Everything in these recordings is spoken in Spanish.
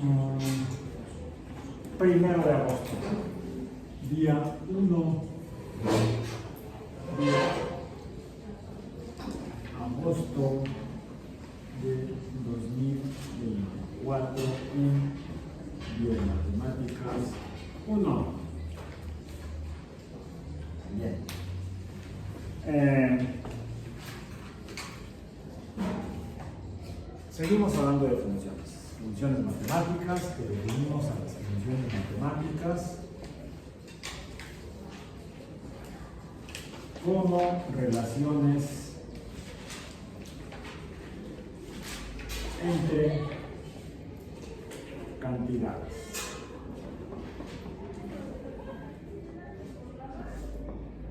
1 de agosto, día 1 de agosto de 2024 en Biomatemáticas 1. Bien. Seguimos hablando de funciones matemáticas, que referimos a las funciones matemáticas como relaciones entre cantidades.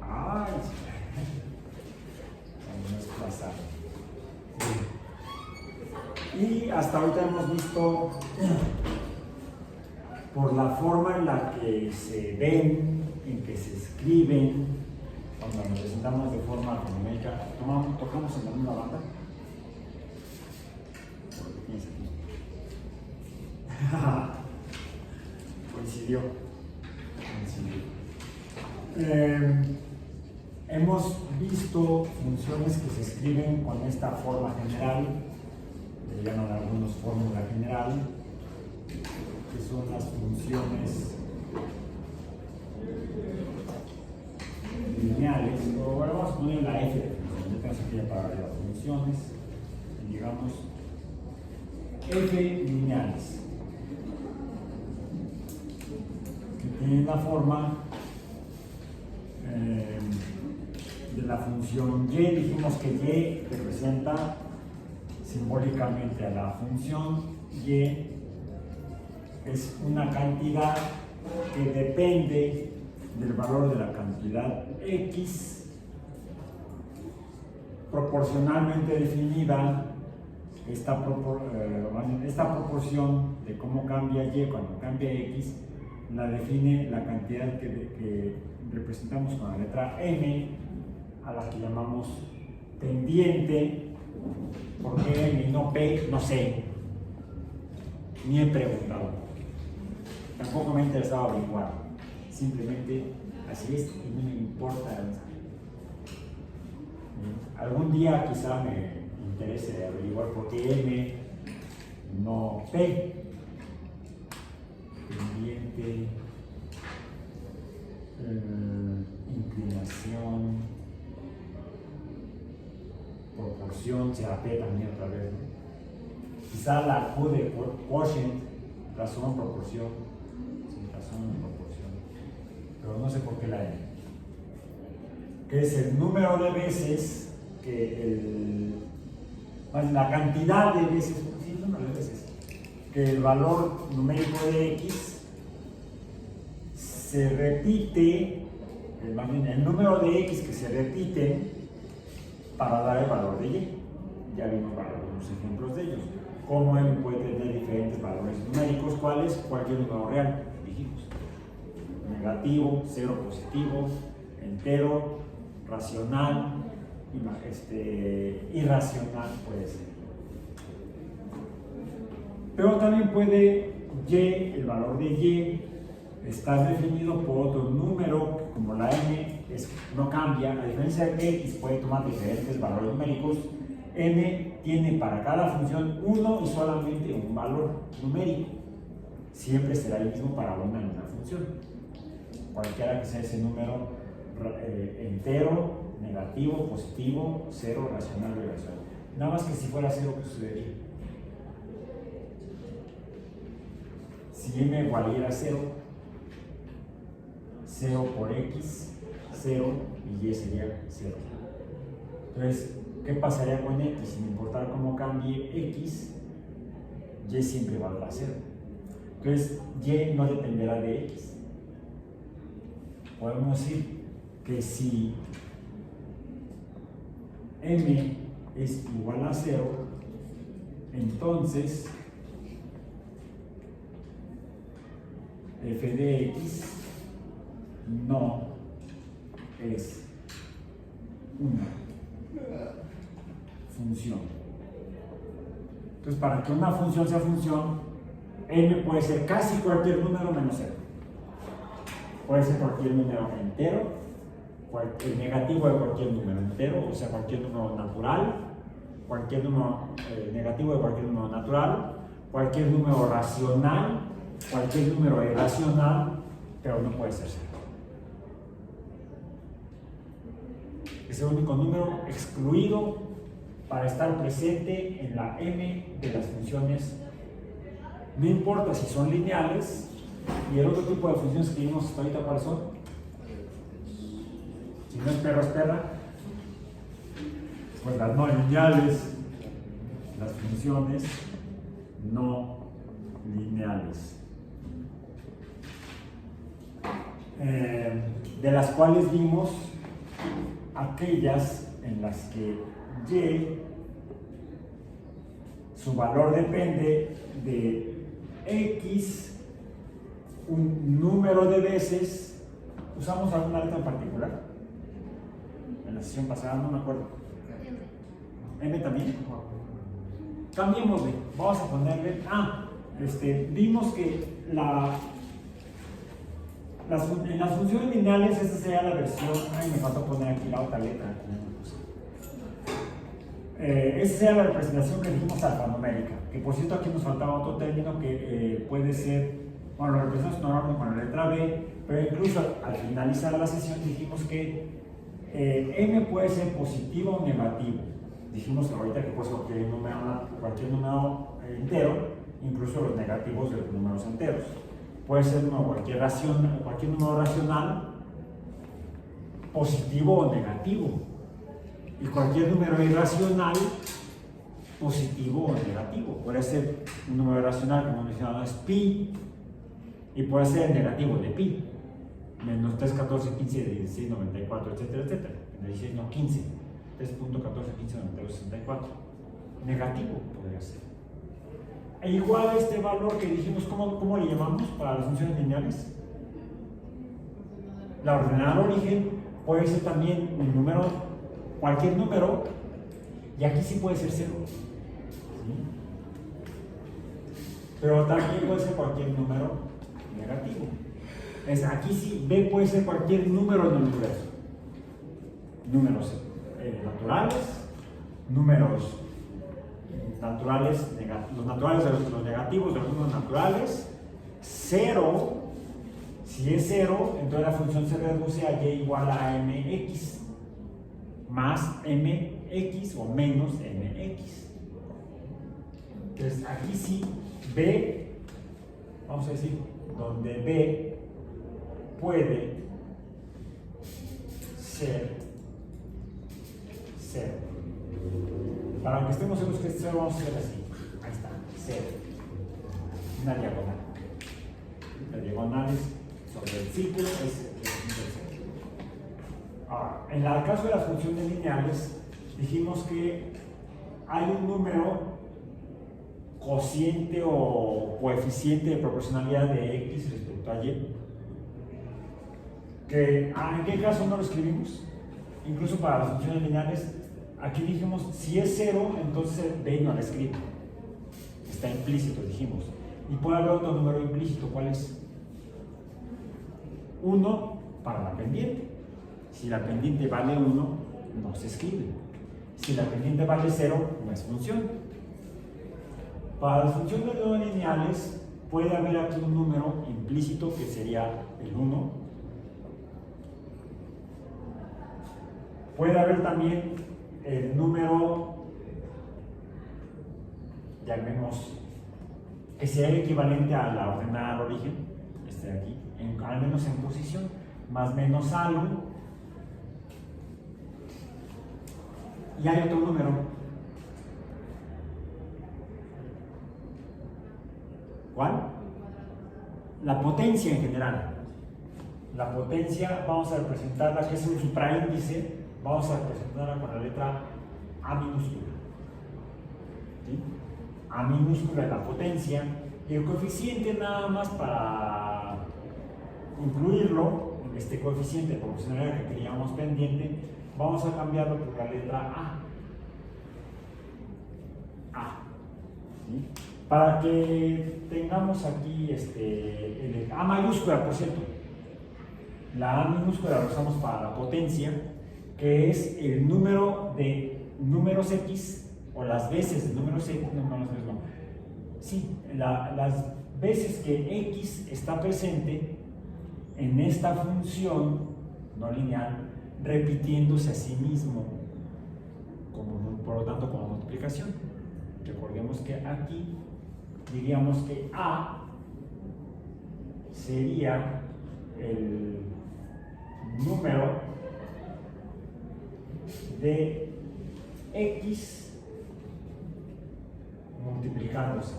Ay, vamos a desplazar. Y hasta ahorita hemos visto por la forma en la que se ven, en que se escriben, cuando nos presentamos de forma alfanumérica, tocamos en la misma banda. Coincidió. Hemos visto funciones que se escriben con esta forma general, le llaman algunos fórmula general, que son las funciones lineales, o bueno, vamos a poner la f de funciones, yo tengo aquí para las funciones, y digamos f lineales, que tienen la forma de la función y. Dijimos que y representa simbólicamente a la función y, es una cantidad que depende del valor de la cantidad x, proporcionalmente definida. Esta proporción de cómo cambia y cuando cambia x la define la cantidad que representamos con la letra m, a la que llamamos tendiente. ¿Por qué m y no p? No sé, ni he preguntado, tampoco me ha interesado averiguar, simplemente así es y no me importa. Algún día quizá me interese averiguar por qué m, no p. Pendiente, inclinación, proporción, será p también otra vez, ¿no? Quizá la q de quotient, razón, proporción, sí, razón, proporción, pero no sé por qué la m, que es el número de veces que la cantidad de veces, sí, el número de veces que el valor numérico de x se repite, el número de x que se repite para dar el valor de y. Ya vimos algunos ejemplos de ellos. Cómo m puede tener diferentes valores numéricos, ¿cuáles? Cualquier número real, dijimos. Negativo, cero positivo, entero, racional, irracional puede ser. Pero también puede y, el valor de y, estar definido por otro número, como la m no cambia, a diferencia de que x puede tomar diferentes valores numéricos. M tiene para cada función uno y solamente un valor numérico. Siempre será el mismo para una misma función. Cualquiera que sea ese número entero, negativo, positivo, cero, racional o irracional. Nada más que si fuera cero, ¿qué sucedería? Si m valiera 0, 0 por x, 0 y y sería 0. Entonces, ¿qué pasaría con x? Sin importar cómo cambie x, y siempre valdrá 0. Entonces, y no dependerá de x. Podemos decir que si m es igual a 0, entonces f de x no es una función. Entonces, para que una función sea función, n puede ser casi cualquier número menos 0. Puede ser cualquier número entero, el negativo de cualquier número entero, o sea, cualquier número natural, cualquier número negativo de cualquier número natural, cualquier número racional, cualquier número irracional, pero no puede ser 0. Es el único número excluido para estar presente en la m de las funciones. No importa si son lineales, y el otro tipo de funciones que vimos hasta ahorita, ¿cuáles son? Si no es perro, es perra. Pues las no lineales, las funciones no lineales. De las cuales vimos aquellas en las que y su valor depende de x, un número de veces. ¿Usamos alguna letra en particular? En la sesión pasada no me acuerdo. ¿M también? Cambiémosle, vamos a ponerle vimos que en las funciones lineales esta sería la versión. Ay, me faltó poner aquí la otra letra. Esa sería la representación que dijimos alfanumérica, que por cierto aquí nos faltaba otro término que puede ser, bueno, lo representamos normalmente con la letra B, pero incluso al finalizar la sesión dijimos que m puede ser positivo o negativo. Dijimos que ahorita que puede ser cualquier número entero, incluso los negativos de los números enteros. Puede ser cualquier número racional, positivo o negativo. Y cualquier número irracional, positivo o negativo. Puede ser un número irracional, como mencionamos, es pi, y puede ser negativo de pi. Menos 3, 14, 15, 16, 94, etcétera, etcétera. 16, no, 15. 3.14, 15, 92, 64. Negativo podría ser. E igual a este valor que dijimos, ¿cómo le llamamos para las funciones lineales? La ordenada de origen puede ser también un número, cualquier número, y aquí sí puede ser 0. ¿Sí? Pero también puede ser cualquier número negativo. Aquí sí, B puede ser cualquier número en el universo. Números naturales, números naturales, los naturales de los negativos de los números naturales, 0. Si es 0, entonces la función se reduce a y igual a mx, más mx o menos mx. Entonces aquí sí, B, vamos a decir, donde B puede ser 0. Para que estemos seguros que es 0, vamos a hacer así. Ahí está, 0. Una diagonal. La diagonal es sobre el círculo, es 0. Ahora, en el caso de las funciones lineales, dijimos que hay un número cociente o coeficiente de proporcionalidad de x respecto a y. ¿En qué caso no lo escribimos? Incluso para las funciones lineales, aquí dijimos, si es 0, entonces B no la escribe. Está implícito, dijimos. Y puede haber otro número implícito, ¿cuál es? 1 para la pendiente. Si la pendiente vale 1, no se escribe. Si la pendiente vale 0, no es función. Para las funciones no lineales, puede haber aquí un número implícito que sería el 1. Puede haber también el número, llamemos, que sea el equivalente a la ordenada de origen, este de aquí, al menos en posición, más menos algo. Y hay otro número. ¿Cuál? La potencia en general. La potencia vamos a representarla, que es un supraíndice, vamos a representarla con la letra A minúscula. ¿Sí? A minúscula es la potencia, y el coeficiente nada más para incluirlo, este coeficiente de proporcionalidad que teníamos pendiente, vamos a cambiarlo por la letra A. A. ¿Sí? Para que tengamos aquí A mayúscula, por cierto. La A minúscula la usamos para la potencia, que es el número de números X o las veces de números X, las veces que X está presente en esta función no lineal, repitiéndose a sí mismo, por lo tanto como multiplicación. Recordemos que aquí diríamos que A sería el número de X multiplicándose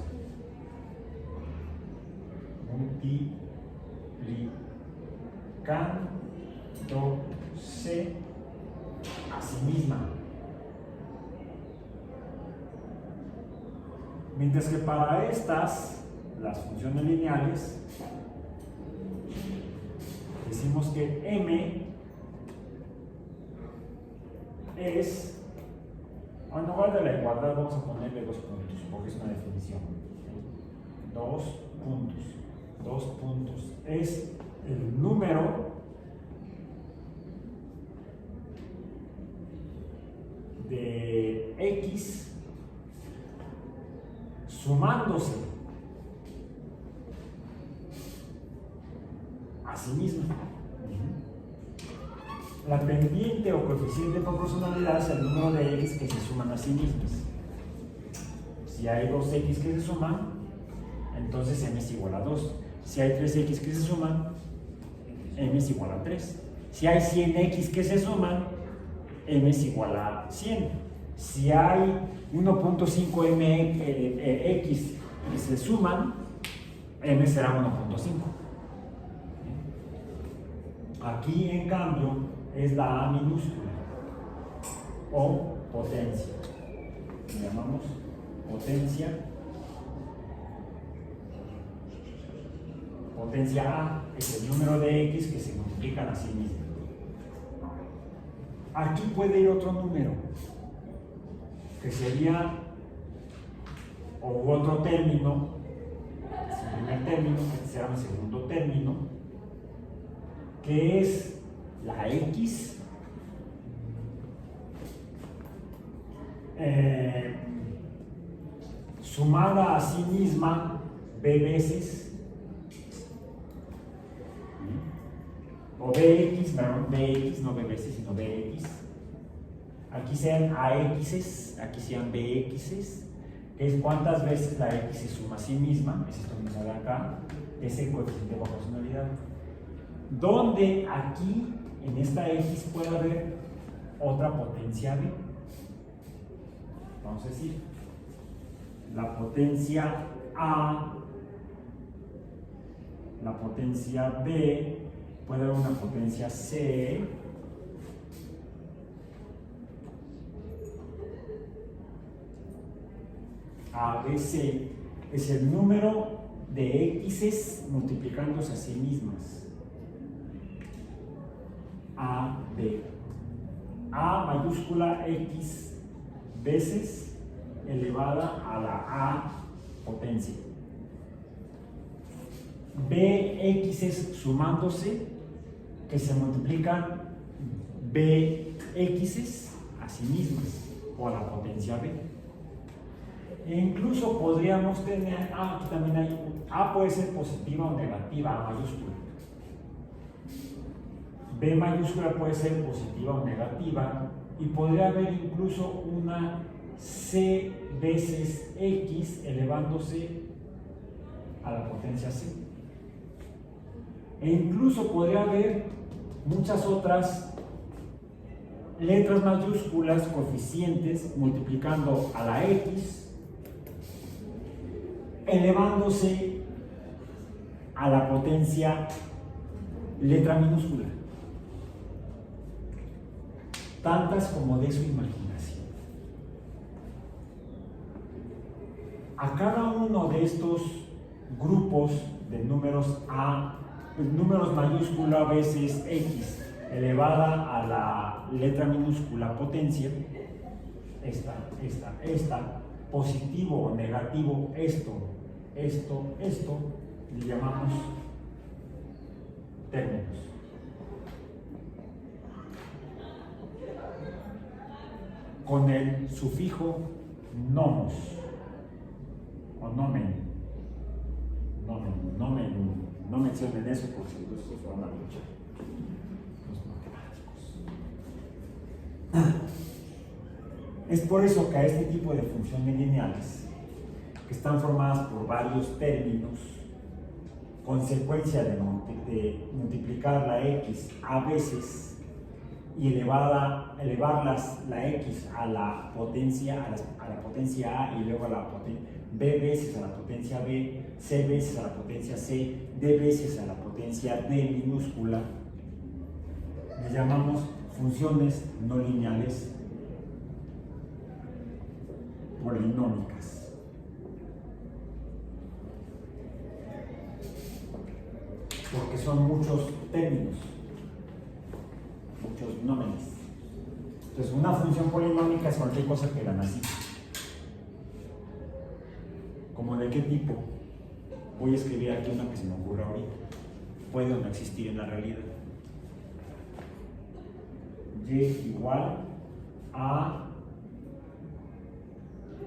a sí misma. Mientras que para estas, las funciones lineales, decimos que M es, en lugar de la igualdad vamos a ponerle 2 puntos, porque es una definición. 2 puntos. 2 puntos es el número de X sumándose a sí mismo. La pendiente o coeficiente de proporcionalidad es el número de X que se suman a sí mismos. Si hay 2X que se suman, entonces M es igual a 2. Si hay 3X que se suman, M es igual a 3. Si hay 100X que se suman, M es igual a 100. Si hay 1.5 X que se suman, M será 1.5. Aquí, en cambio, es la A minúscula o potencia. Le llamamos potencia. Potencia A es el número de X que se multiplican a sí mismos. Aquí puede ir otro número, que sería, o otro término, es el primer término, este será el segundo término, que es la X sumada a sí misma B veces, o BX, perdón, BX, no B veces, sino BX. Aquí sean AXs, aquí sean BXs, que es cuántas veces la X se suma a sí misma, es esto mismo de acá, es el coeficiente de proporcionalidad. Donde aquí, en esta X, puede haber otra potencia B. Vamos a decir, la potencia A, la potencia B, puede haber una potencia C, ABC, es el número de X's multiplicándose a sí mismas. A, B. A mayúscula X veces elevada a la A potencia. BX sumándose, que se multiplican BX a sí mismas, o a la potencia B. E incluso podríamos tener, aquí también hay, A puede ser positiva o negativa, A mayúscula. B mayúscula puede ser positiva o negativa, y podría haber incluso una C veces X elevándose a la potencia C. E incluso podría haber muchas otras letras mayúsculas, coeficientes, multiplicando a la X, elevándose a la potencia letra minúscula. Tantas como de su imaginación. A cada uno de estos grupos de números A, números mayúscula veces X elevada a la letra minúscula potencia, esta, positivo o negativo esto, le llamamos términos. Con el sufijo nomos o nomen. No mencionen eso porque entonces se van a luchar. Los matemáticos. Es por eso que a este tipo de funciones lineales, que están formadas por varios términos, consecuencia de multiplicar la x a veces y elevar la x a la potencia a y luego a la potencia b veces a la potencia b, c veces a la potencia c, d veces a la potencia d minúscula, le llamamos funciones no lineales polinómicas. Porque son muchos términos, muchos nómenes. Entonces, una función polinómica es cualquier cosa que la así. ¿Como de qué tipo? Voy a escribir aquí una que se me ocurra ahorita. Puede o no existir en la realidad. Y igual a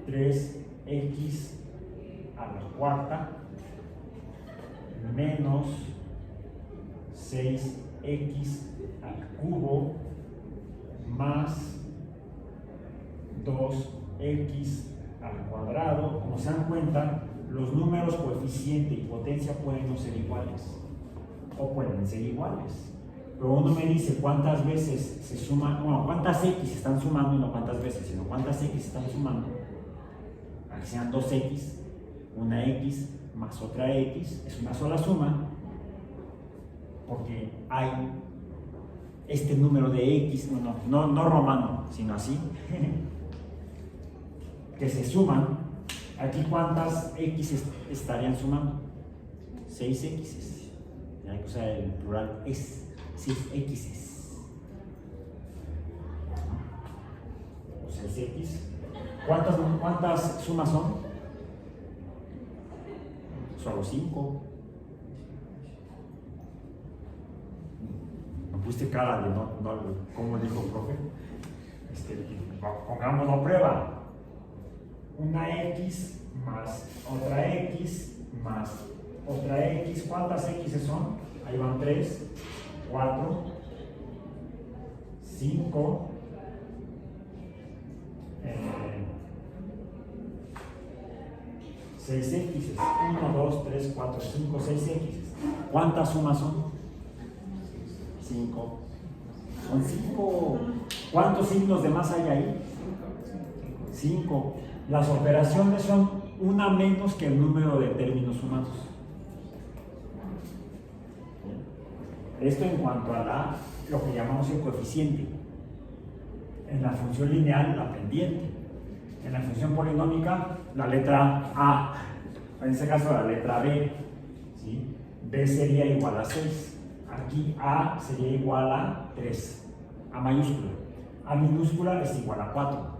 3x a la cuarta menos 6x al cubo más 2x al cuadrado. Como se dan cuenta, los números coeficiente y potencia pueden no ser iguales o pueden ser iguales, pero uno me dice cuántas veces se suman, bueno, cuántas x se están sumando y no cuántas veces, sino cuántas x se están sumando, para que sean 2x, una x más otra x, es una sola suma, porque hay este número de x, no romano, sino así, que se suman. Aquí cuántas x estarían sumando, 6x, hay que usar el plural es 6x, o 6x. ¿Cuántas sumas son? Solo 5. Me pusiste cara de no, ¿cómo dijo el profe? Pongámoslo a prueba. Una x más otra x más otra x. ¿Cuántas x son? Ahí van 3, 4, 5, 6x. 1, 2, 3, 4, 5, 6x. ¿Cuántas sumas son? 5. Son 5. ¿Cuántos signos de más hay ahí? 5. Las operaciones son una menos que el número de términos sumados. Esto en cuanto a lo que llamamos el coeficiente. En la función lineal, la pendiente. En la función polinómica, la letra A. En este caso, la letra B. ¿Sí? B sería igual a 6. Aquí A sería igual a 3. A mayúscula. A minúscula es igual a 4.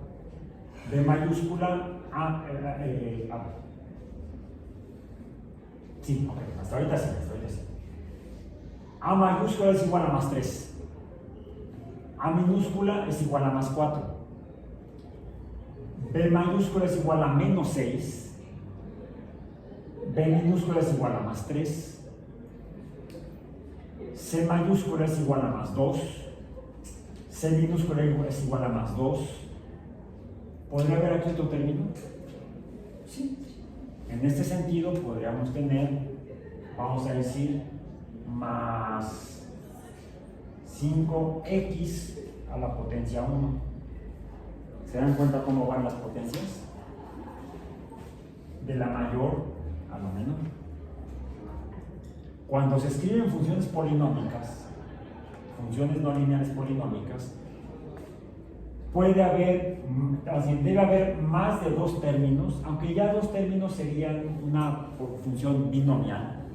B mayúscula A. Sí, ok, hasta ahorita sí. A mayúscula es igual a más 3. A minúscula es igual a más 4. B mayúscula es igual a menos 6. B minúscula es igual a más 3. C mayúscula es igual a más 2. C minúscula es igual a más 2. ¿Podría haber aquí otro término? Sí. En este sentido podríamos tener, vamos a decir, más 5x a la potencia 1. ¿Se dan cuenta cómo van las potencias? De la mayor a la menor. Cuando se escriben funciones polinómicas, funciones no lineales polinómicas, debe haber más de 2 términos, aunque ya 2 términos serían una función binomial,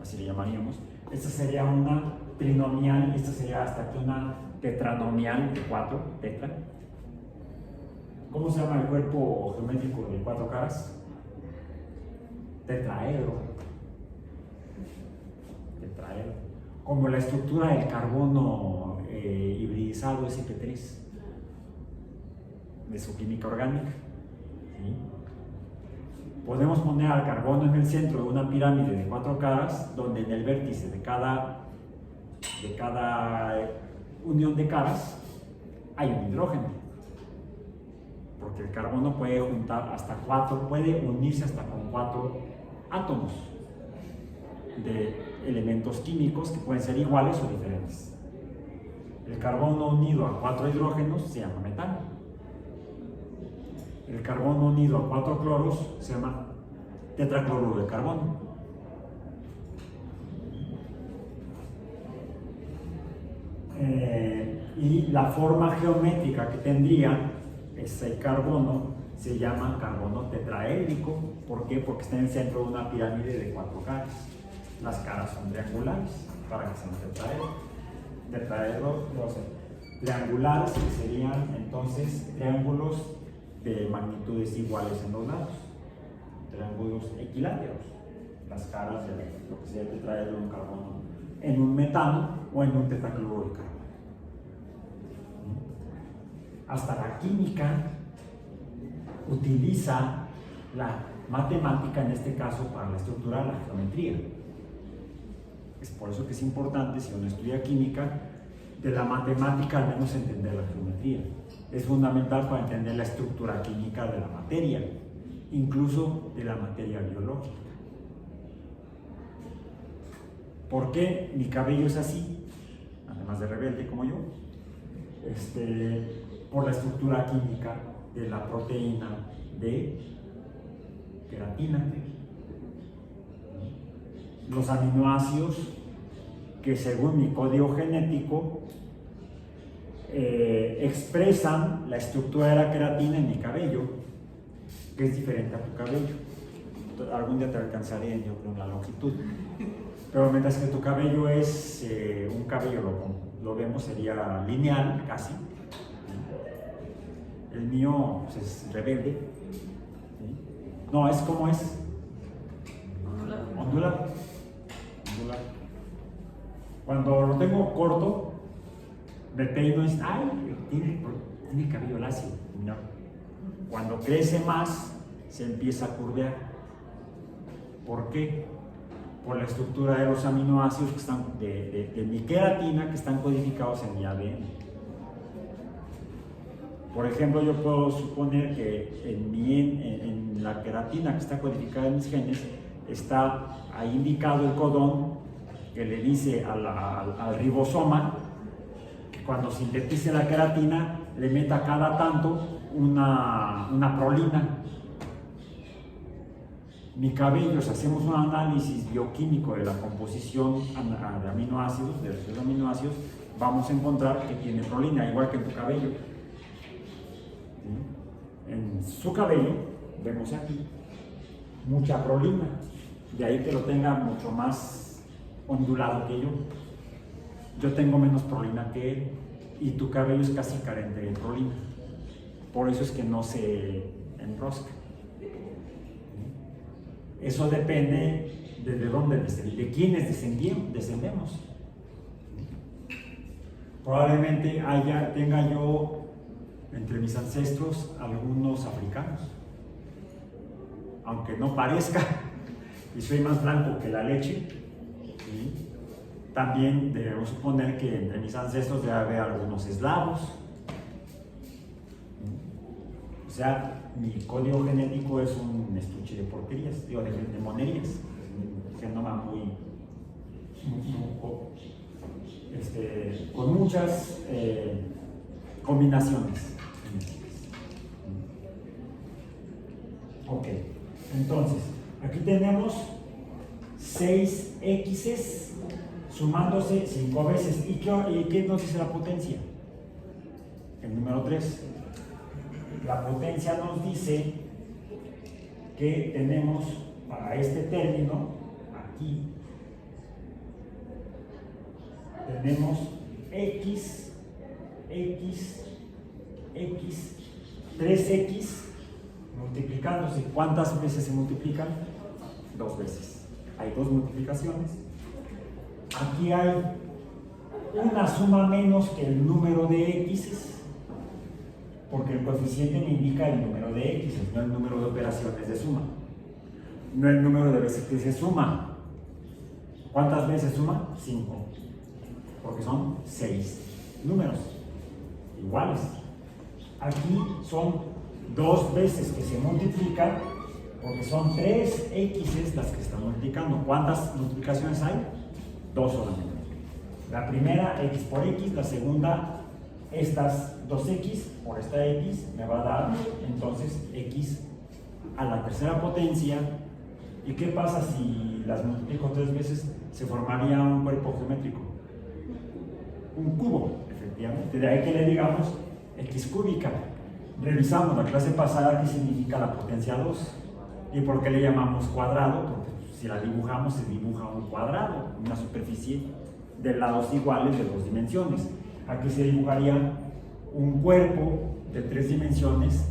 así le llamaríamos. Esta sería una trinomial, esta sería hasta aquí una tetranomial de 4, tetra. ¿Cómo se llama el cuerpo geométrico de 4 caras? Tetraedro. Tetraedro. Como la estructura del carbono hibridizado sp3 de su química orgánica. ¿Sí? Podemos poner al carbono en el centro de una pirámide de 4 caras, donde en el vértice de cada unión de caras hay un hidrógeno, porque el carbono puede puede unirse hasta con 4 átomos de elementos químicos que pueden ser iguales o diferentes. El carbono unido a 4 hidrógenos se llama metano. El carbono unido a 4 cloros se llama tetracloruro de carbono. Y la forma geométrica que tendría ese carbono se llama carbono tetraédrico. ¿Por qué? Porque está en el centro de una pirámide de 4 caras. Las caras son triangulares para que sean tetraedros, triangulares, que serían entonces triángulos de magnitudes iguales en los lados, triángulos equiláteros, las caras de lo que sería el tetraedro de un carbono en un metano o en un tetracloruro de carbono. Hasta la química utiliza la matemática, en este caso para la estructura de la geometría. Es por eso que es importante, si uno estudia química, de la matemática al menos entender la geometría. Es fundamental para entender la estructura química de la materia, incluso de la materia biológica. ¿Por qué mi cabello es así? Además de rebelde como yo. Por la estructura química de la proteína de queratina. Los aminoácidos que según mi código genético expresan la estructura de la queratina en mi cabello, que es diferente a tu cabello. Algún día te alcanzaré, yo creo, en la longitud. Pero mientras que tu cabello es un cabello, lo vemos, sería lineal casi. El mío pues, es rebelde. ¿Sí? No, es como es. Ondulado. Cuando lo tengo corto, me peino y dicen, ¡ay! Tiene cabello lacio. No. Cuando crece más, se empieza a curvear. ¿Por qué? Por la estructura de los aminoácidos que están de mi queratina, que están codificados en mi ADN. Por ejemplo, yo puedo suponer que en la queratina que está codificada en mis genes, está ahí indicado el codón que le dice al ribosoma que cuando sintetice la queratina le meta cada tanto una prolina. Mi cabello, si hacemos un análisis bioquímico de la composición de aminoácidos, de los aminoácidos, vamos a encontrar que tiene prolina, igual que en tu cabello. En su cabello, vemos aquí, mucha prolina, de ahí que lo tenga mucho más ondulado que yo. Yo tengo menos prolina que él y tu cabello es casi carente de prolina. Por eso es que no se enrosca. Eso depende de dónde, de quiénes descendemos. Probablemente tenga yo entre mis ancestros algunos africanos, aunque no parezca, y soy más blanco que la leche. ¿Sí? También debemos suponer que entre mis ancestros debe haber algunos eslavos. ¿Sí? O sea, mi código genético es un estuche de porquerías, digo, de monerías, un genoma con muchas combinaciones. Ok, entonces, aquí tenemos 6 x's sumándose 5 veces. ¿Y qué nos dice la potencia? El número 3. La potencia nos dice que tenemos para este término, aquí, tenemos x 3x multiplicándose. ¿Cuántas veces se multiplican? 2 veces. Hay 2 multiplicaciones. Aquí hay una suma menos que el número de x's, porque el coeficiente me indica el número de x, no el número de operaciones de suma, no el número de veces que se suma. ¿Cuántas veces suma? 5, porque son 6 números iguales. Aquí son 2 veces que se multiplican, porque son 3x las que están multiplicando. ¿Cuántas multiplicaciones hay? 2 solamente. La primera, x por x, la segunda, estas 2x por esta x me va a dar entonces x a la tercera potencia. ¿Y qué pasa si las multiplico 3 veces? Se formaría un cuerpo geométrico, un cubo, efectivamente. De ahí que le digamos x cúbica. Revisamos la clase pasada qué significa la potencia 2 y por qué le llamamos cuadrado, porque si la dibujamos se dibuja un cuadrado, una superficie de lados iguales de 2 dimensiones. Aquí se dibujaría un cuerpo de 3 dimensiones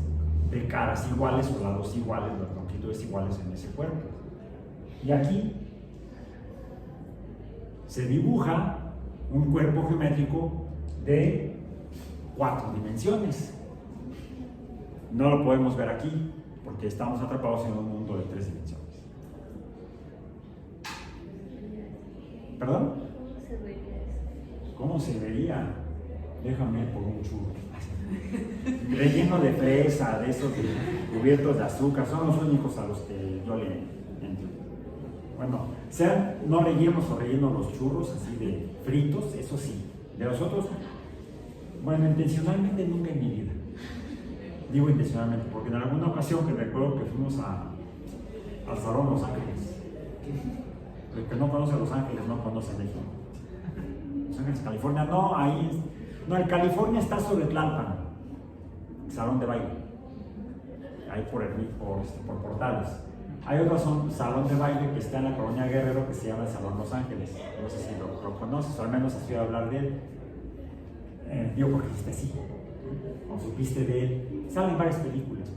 de caras iguales o lados iguales, las longitudes iguales en ese cuerpo. Y aquí se dibuja un cuerpo geométrico de 4 dimensiones. No lo podemos ver aquí porque estamos atrapados en un mundo de 3 dimensiones. ¿Perdón? ¿Cómo se vería? Déjame por un churro. Relleno de fresa, de esos cubiertos de azúcar, son los únicos a los que yo le entiendo. Bueno, sean no rellenos o rellenos los churros, así de fritos, eso sí. De los otros, bueno, intencionalmente nunca en mi vida. Digo intencionalmente, porque en alguna ocasión que recuerdo que fuimos al Salón Los Ángeles. El que no conoce Los Ángeles no conoce México. Los Ángeles, California, no, ahí, no, el California está sobre Tlalpan, salón de baile, ahí por Portales. Hay otro salón de baile que está en la colonia Guerrero que se llama el Salón Los Ángeles. No sé si lo conoces, o al menos has oído hablar de él. Digo porque dijiste así, o supiste de él. Salen varias películas,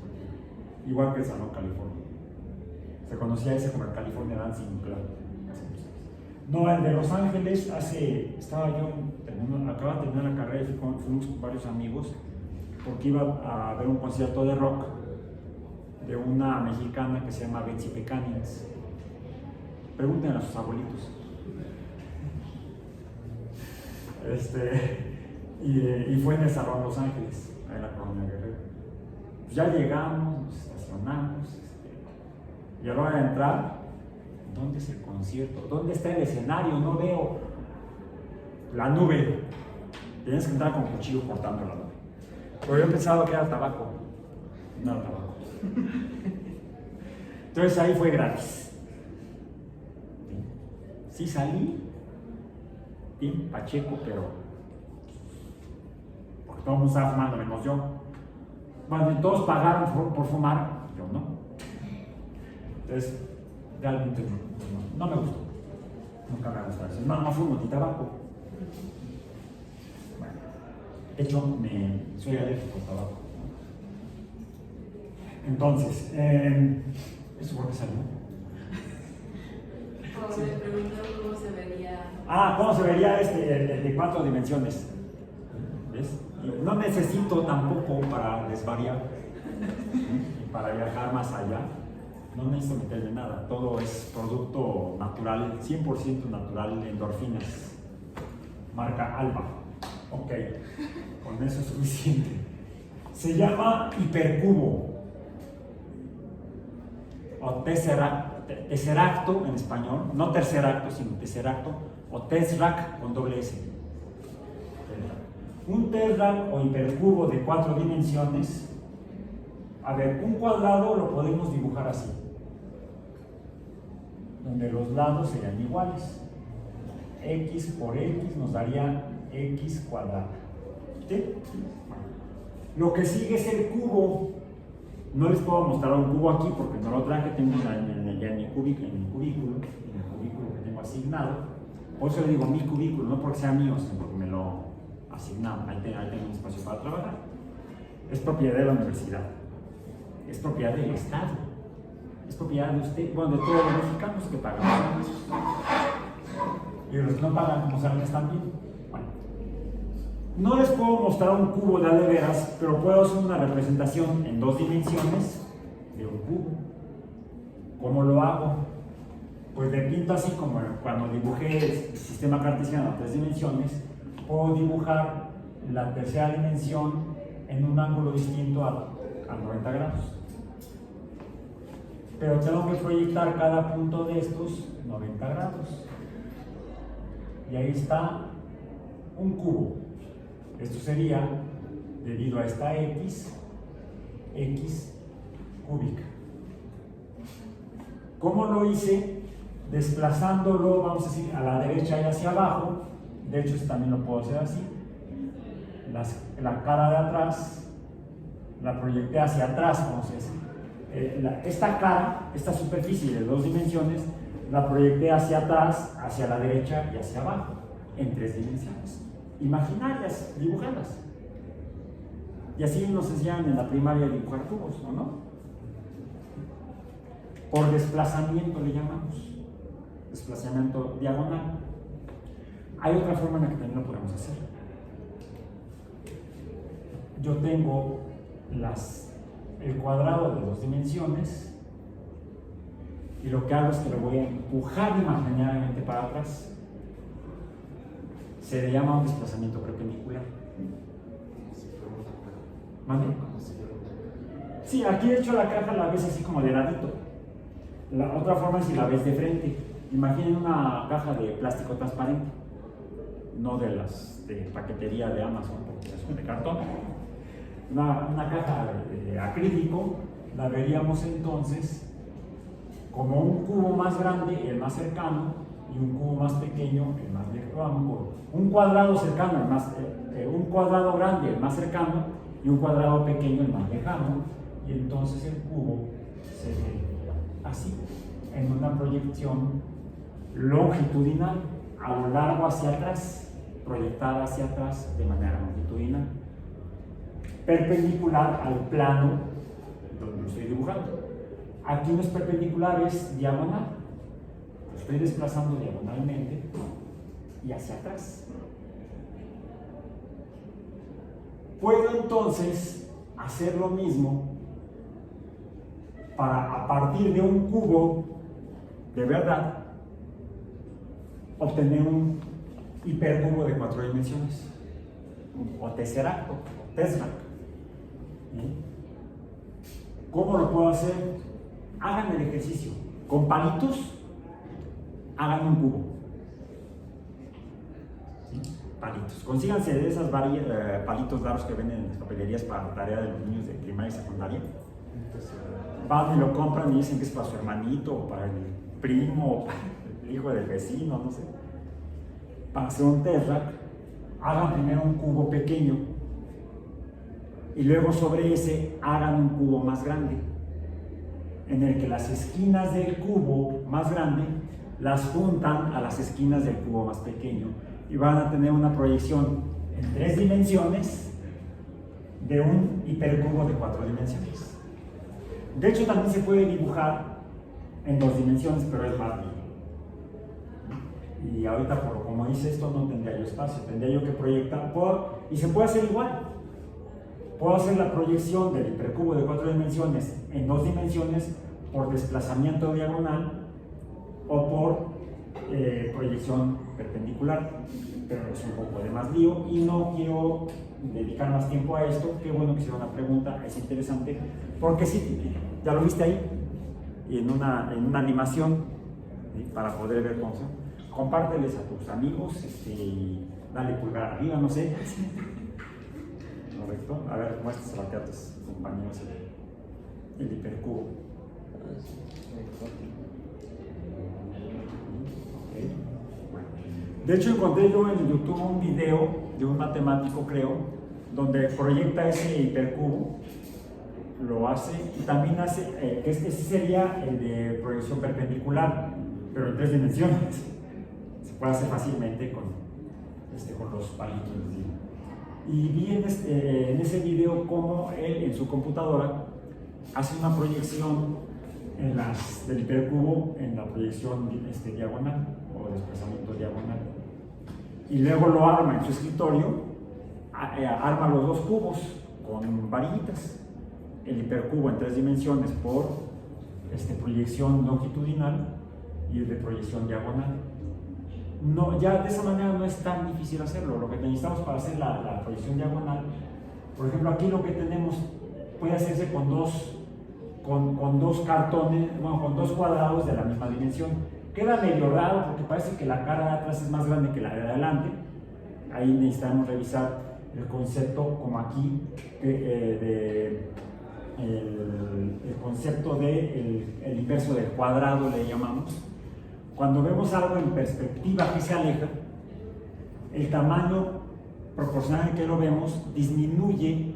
igual que el Salón California. Se conocía ese como el California Dancing Club. No, el de Los Ángeles, acababa de terminar la carrera y fuimos con varios amigos porque iba a ver un concierto de rock de una mexicana que se llama Betsy Pecanins. Pregúntenle a sus abuelitos. Y fue en el Salón Los Ángeles, ahí en la colonia Guerrero. Pues ya llegamos, nos estacionamos, y a la hora de entrar, ¿dónde es el concierto? ¿Dónde está el escenario? No veo la nube. Tienes que entrar con cuchillo cortando la nube. Pero yo pensaba que era tabaco. No era tabaco. Entonces ahí fue gratis. Sí salí, bien pacheco, pero porque todo el mundo estaba fumando, menos yo. Bueno, todos pagaron por fumar, yo no. Entonces, realmente no me gustó. Nunca me ha gustado. No fumo ni tabaco. Bueno, de hecho, soy alérgico al tabaco. Entonces, ¿eso por qué salió? Sí. Me preguntaron cómo se vería. ¿Cómo se vería el de 4 dimensiones? ¿Ves? Y no necesito tampoco para desvariar y para viajar más allá. No necesito meterle nada, todo es producto natural, 100% natural, endorfinas, marca Alba. Ok, con eso es suficiente. Se llama hipercubo, o tesseracto en español, no tercer acto, sino tesseracto, o tesseract con doble S. Un tesseract o hipercubo de 4 dimensiones, a ver, un cuadrado lo podemos dibujar así, donde los lados serían iguales. X por X nos daría X cuadrado. ¿Sí? Lo que sigue es el cubo. No les puedo mostrar un cubo aquí porque no lo traje, tengo ya en mi cubículo que tengo asignado. Por eso le digo mi cubículo, no porque sea mío, sino porque me lo asignaron. Ahí tengo un espacio para trabajar. es propiedad de la universidad, es propiedad del Estado, es propiedad de usted, bueno, de todos los mexicanos que pagamos. Y los que no pagan, como saben, están bien. Bueno, no les puedo mostrar un cubo de a de veras, pero puedo hacer una representación en 2 dimensiones de un cubo. ¿Cómo lo hago? Pues le pinto así como cuando dibujé el sistema cartesiano a 3 dimensiones, puedo dibujar la tercera dimensión en un ángulo distinto a 90 grados. Pero tengo que proyectar cada punto de estos 90 grados. Y ahí está un cubo. Esto sería, debido a esta x cúbica. ¿Cómo lo hice? Desplazándolo, vamos a decir, a la derecha y hacia abajo. De hecho, esto también lo puedo hacer así. La cara de atrás la proyecté hacia atrás, vamos a decir. Esta cara, esta superficie de 2 dimensiones, la proyecté hacia atrás, hacia la derecha y hacia abajo, en 3 dimensiones. Imaginarias, dibujadas. Y así nos enseñan en la primaria a dibujar cubos, ¿o no? Por desplazamiento le llamamos. Desplazamiento diagonal. Hay otra forma en la que también lo podemos hacer. Yo tengo el cuadrado de 2 dimensiones y lo que hago es que lo voy a empujar imaginariamente para atrás. Se le llama un desplazamiento perpendicular. ¿Vale? Sí, aquí de hecho la caja la ves así como de ladito. La otra forma es si la ves de frente. Imaginen una caja de plástico transparente, no de las de paquetería de Amazon, porque son de cartón. Una caja de acrílico, la veríamos entonces como un cubo más grande, el más cercano, y un cubo más pequeño, el más lejano. Un cuadrado cercano, un cuadrado grande, el más cercano, y un cuadrado pequeño, el más lejano, y entonces el cubo se ve así, en una proyección longitudinal, a lo largo hacia atrás, proyectada hacia atrás de manera longitudinal, perpendicular al plano donde lo estoy dibujando. Aquí no es perpendicular, es diagonal. Lo estoy desplazando diagonalmente y hacia atrás. Puedo entonces hacer lo mismo para, a partir de un cubo de verdad, obtener un hipercubo de 4 dimensiones, o tesseracto, o tesseract. ¿Cómo lo puedo hacer? Hagan el ejercicio. Con palitos, hagan un cubo. ¿Sí? Palitos. Consíganse de esas palitos largos que venden en las papelerías para la tarea de los niños de primaria y secundaria. Van y lo compran y dicen que es para su hermanito, o para el primo, o para el hijo del vecino, no sé. Para hacer un tesseract, hagan primero un cubo pequeño y luego sobre ese hagan un cubo más grande, en el que las esquinas del cubo más grande las juntan a las esquinas del cubo más pequeño y van a tener una proyección en 3 dimensiones de un hipercubo de 4 dimensiones. De hecho, también se puede dibujar en 2 dimensiones, pero es más bien. Y ahorita, por como hice esto, no tendría yo espacio, tendría yo que proyectar, y se puede hacer igual. Puedo hacer la proyección del hipercubo de 4 dimensiones en 2 dimensiones por desplazamiento diagonal o por proyección perpendicular, pero es un poco de más lío y no quiero dedicar más tiempo a esto. Qué bueno que hicieron la pregunta, es interesante, porque sí, ya lo viste ahí, y en una animación, ¿sí? Para poder ver cómo son. Compárteles a tus amigos, y dale pulgar arriba, no sé. Correcto. A ver, muéstraselo a tus compañeros el hipercubo. Okay. Bueno. De hecho, encontré yo en YouTube un video de un matemático, creo, donde proyecta ese hipercubo, lo hace y también hace, ese sería el de proyección perpendicular, pero en 3 dimensiones. Se puede hacer fácilmente con los palitos. Y vi en ese video cómo él en su computadora hace una proyección del hipercubo en la proyección diagonal o desplazamiento diagonal. Y luego lo arma en su escritorio, arma los dos cubos con varillitas. El hipercubo en 3 dimensiones por proyección longitudinal y el de proyección diagonal. No, ya de esa manera no es tan difícil hacerlo. Lo que necesitamos para hacer la proyección diagonal, por ejemplo, aquí lo que tenemos puede hacerse con dos cartones, bueno, con 2 cuadrados de la misma dimensión. Queda medio raro porque parece que la cara de atrás es más grande que la de adelante. Ahí necesitamos revisar el concepto, como aquí, el concepto de el inverso del cuadrado, le llamamos. Cuando vemos algo en perspectiva que se aleja, el tamaño proporcional en que lo vemos disminuye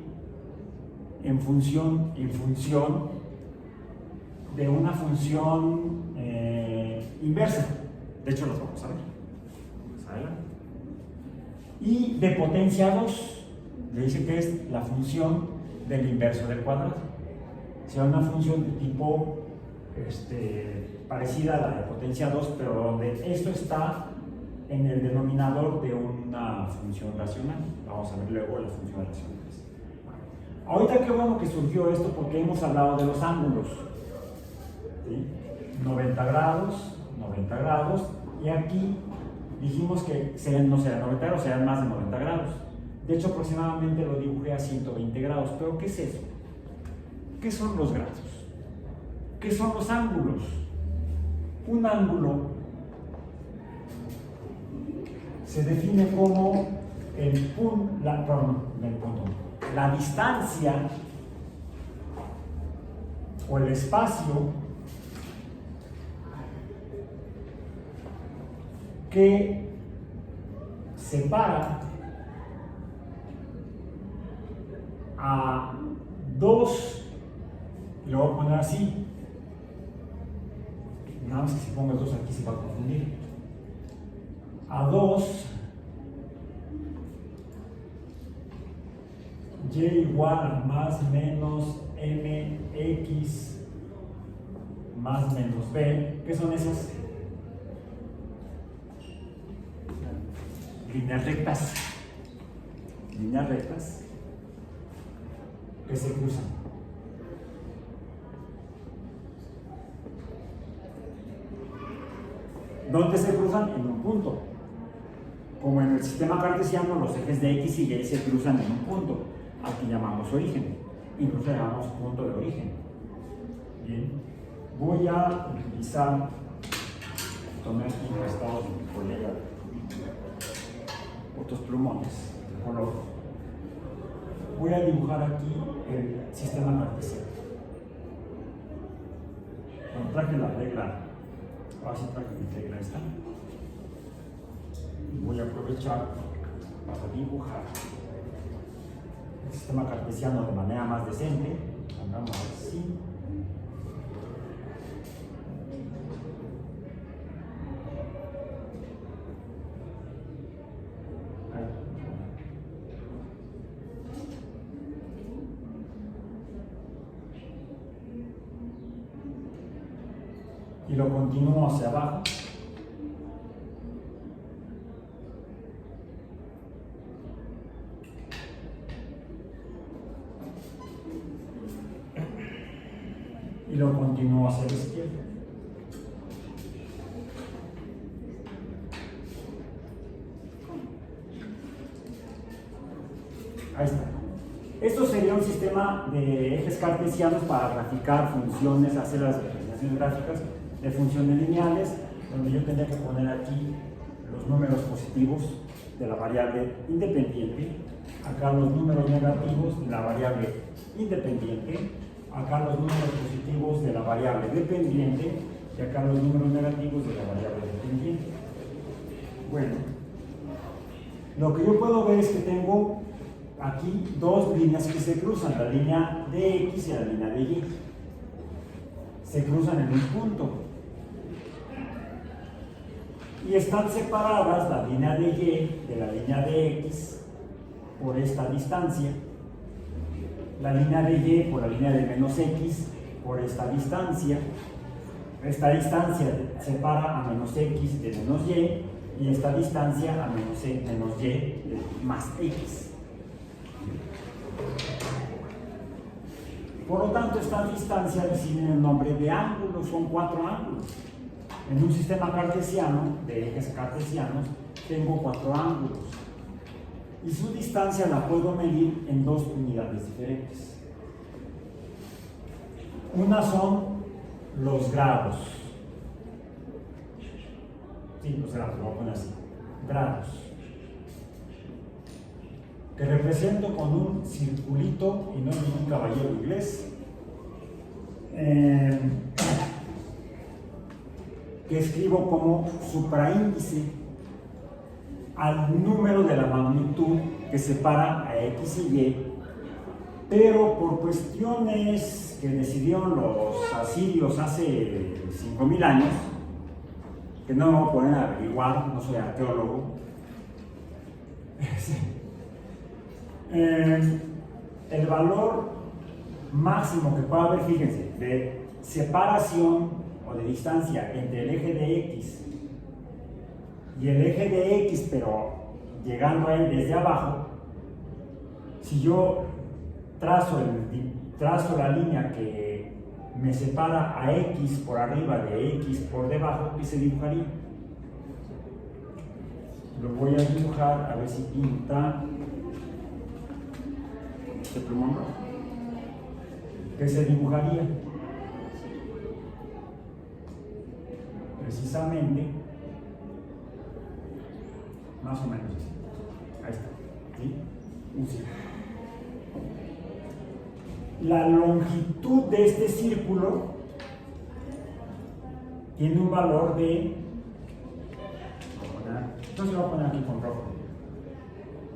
en función de una función inversa. De hecho, los vamos a ver. Vamos adelante. Y de potencia 2, le dice que es la función del inverso del cuadrado. O sea, una función de tipo parecida a la de potencia 2, pero donde esto está en el denominador de una función racional. Vamos a ver luego las funciones racionales. Ahorita qué bueno que surgió esto porque hemos hablado de los ángulos. ¿Sí? 90 grados, y aquí dijimos que no serán 90 grados, serán más de 90 grados. De hecho, aproximadamente lo dibujé a 120 grados. ¿Pero qué es eso? ¿Qué son los grados? ¿Qué son los ángulos? Un ángulo se define como la distancia o el espacio que separa a dos, lo voy a poner así, nada más que si pongo el 2 aquí se va a confundir, a 2 y igual a más menos mx más menos b. ¿Qué son esas? Líneas rectas que se cruzan. ¿Dónde se cruzan? En un punto. Como en el sistema cartesiano, los ejes de x y y se cruzan en un punto, al que llamamos origen. Incluso llamamos punto de origen. Bien. Voy a utilizar, tomé aquí prestados de mi colega otros plumones de color. Voy a dibujar aquí el sistema cartesiano. Bueno, traje la regla, ahora sí traje mi regla esta. Voy a aprovechar para dibujar el sistema cartesiano de manera más decente. Pongamos así. Y lo continúo hacia abajo. Y lo continúo hacia la izquierda. Ahí está. Esto sería un sistema de ejes cartesianos para graficar funciones, hacer las representaciones gráficas de funciones lineales, donde yo tendría que poner aquí los números positivos de la variable independiente, acá los números negativos de la variable independiente, acá los números positivos de la variable dependiente y acá los números negativos de la variable dependiente. Bueno, lo que yo puedo ver es que tengo aquí dos líneas que se cruzan, la línea de X y la línea de Y. Se cruzan en un punto. Y están separadas la línea de Y de la línea de X por esta distancia, la línea de y por la línea de menos x por esta distancia separa a menos x de menos y esta distancia a menos y más x. Por lo tanto, esta distancia recibe el nombre de ángulos, son 4 ángulos. En un sistema cartesiano, de ejes cartesianos, tengo 4 ángulos. Y su distancia la puedo medir en 2 unidades diferentes. Una son los grados. Sí, los grados, lo voy a poner así. Grados. Que represento con un circulito y no es ningún caballero inglés. Que escribo como supraíndice al número de la magnitud que separa a x y y, pero por cuestiones que decidieron los asirios hace 5000 años, que no me voy a poner a averiguar, no soy arqueólogo, el valor máximo que puede haber, fíjense, de separación o de distancia entre el eje de x y el eje de x, pero llegando a él desde abajo, si yo trazo la línea que me separa a x por arriba de x por debajo, ¿qué se dibujaría? Lo voy a dibujar a ver si pinta este plumón rojo. ¿Qué se dibujaría? Precisamente, más o menos así. Ahí está. ¿Sí? Un círculo. La longitud de este círculo tiene un valor de, entonces lo voy a poner aquí con rojo,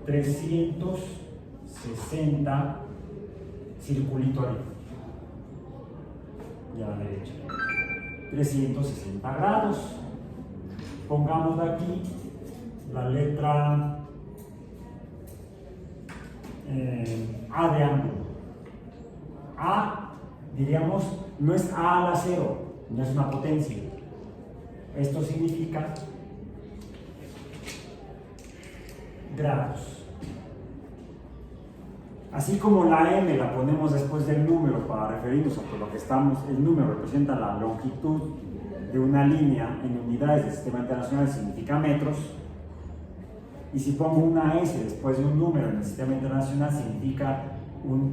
360 circulito arriba y a la derecha, 360 grados. Pongamos aquí la letra A de ángulo. A, diríamos, no es A a la 0, no es una potencia. Esto significa grados. Así como la m la ponemos después del número para referirnos a lo que estamos, el número representa la longitud de una línea en unidades del sistema internacional, significa metros, y si pongo una s después de un número en el sistema internacional, significa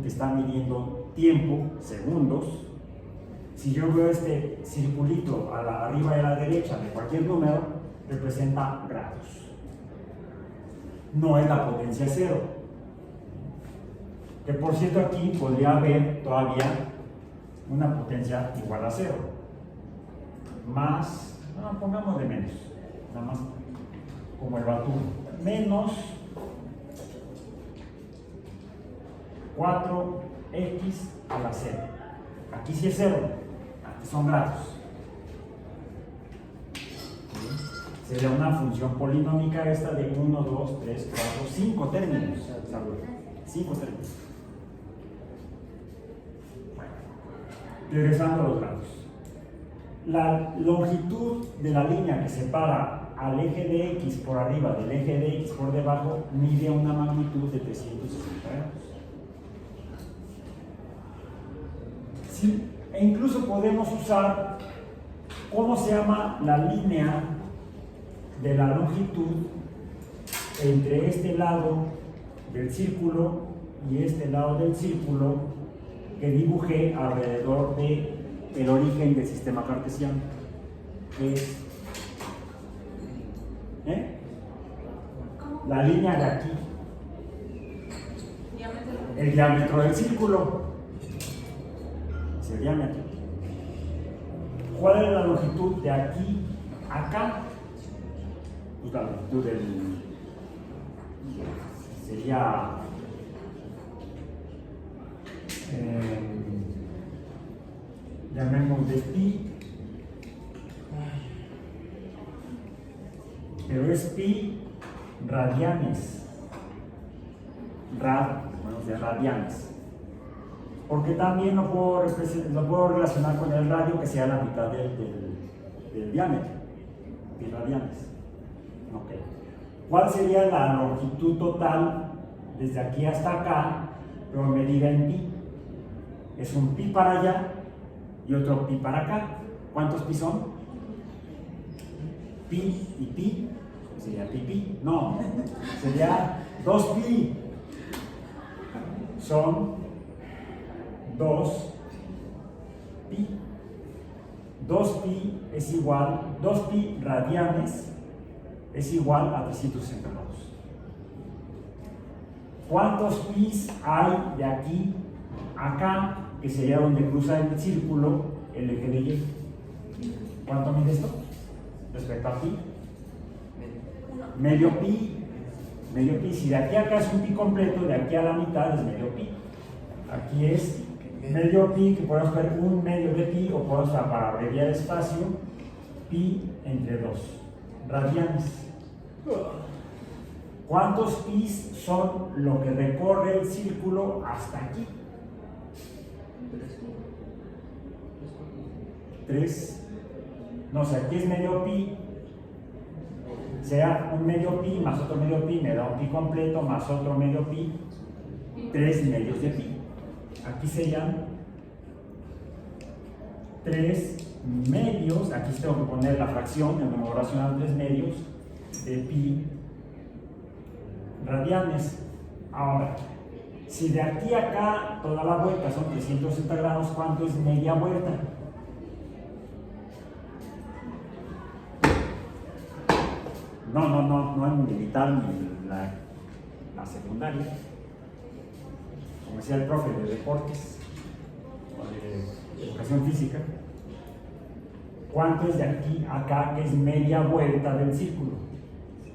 que está midiendo tiempo, segundos. Si yo veo este circulito arriba y a la derecha de cualquier número, representa grados. No es la potencia 0. Que por cierto, aquí podría haber todavía una potencia igual a 0. Más, no, pongamos de menos, nada más como el batuno. Menos 4x a la 0. Aquí sí es 0, aquí son grados. Sería una función polinómica esta de 1, 2, 3, 4, 5 términos. 5 términos. Bueno, regresando a los grados. La longitud de la línea que separa al eje de x por arriba del eje de x por debajo mide una magnitud de 360 grados. Sí, e incluso podemos usar, ¿cómo se llama la línea de la longitud entre este lado del círculo y este lado del círculo que dibujé alrededor del origen del sistema cartesiano? Es la línea de aquí, el diámetro del círculo, es el diámetro. ¿Cuál es la longitud de aquí a acá? Pues la longitud sería llamemos de pi, pero es pi radianes. de radianes. Porque también lo puedo relacionar con el radio, que sea la mitad del diámetro, pi radianes. Okay. ¿Cuál sería la longitud total desde aquí hasta acá, pero medida en pi? Es un pi para allá y otro pi para acá. ¿Cuántos pi son? Pi y pi. Sería pi pi. No, sería 2 pi. Son 2 pi. 2 pi es igual, 2 pi radianes es igual a 360 grados. ¿Cuántos pis hay de aquí a acá, que sería donde cruza el círculo el eje de Y? ¿Cuánto mide esto respecto a pi? Medio pi. Medio pi. Si de aquí a acá es un pi completo, de aquí a la mitad es medio pi. Aquí es medio pi, que podemos ver un medio de pi, o podemos, para abreviar espacio, pi entre 2 radianes. ¿Cuántos pis son lo que recorre el círculo hasta aquí? 3. No sé, aquí es medio pi. Sea un medio pi más otro medio pi, me da un pi completo más otro medio pi, 3 medios de pi. Aquí serían 3 medios, aquí tengo que poner la fracción, el número racional 3 medios de pi radianes. Ahora, si de aquí a acá toda la vuelta son 360 grados, ¿cuánto es media vuelta? No en militar ni en la secundaria. Como decía el profe de deportes o de educación física. ¿Cuánto es de aquí a acá, que es media vuelta del círculo?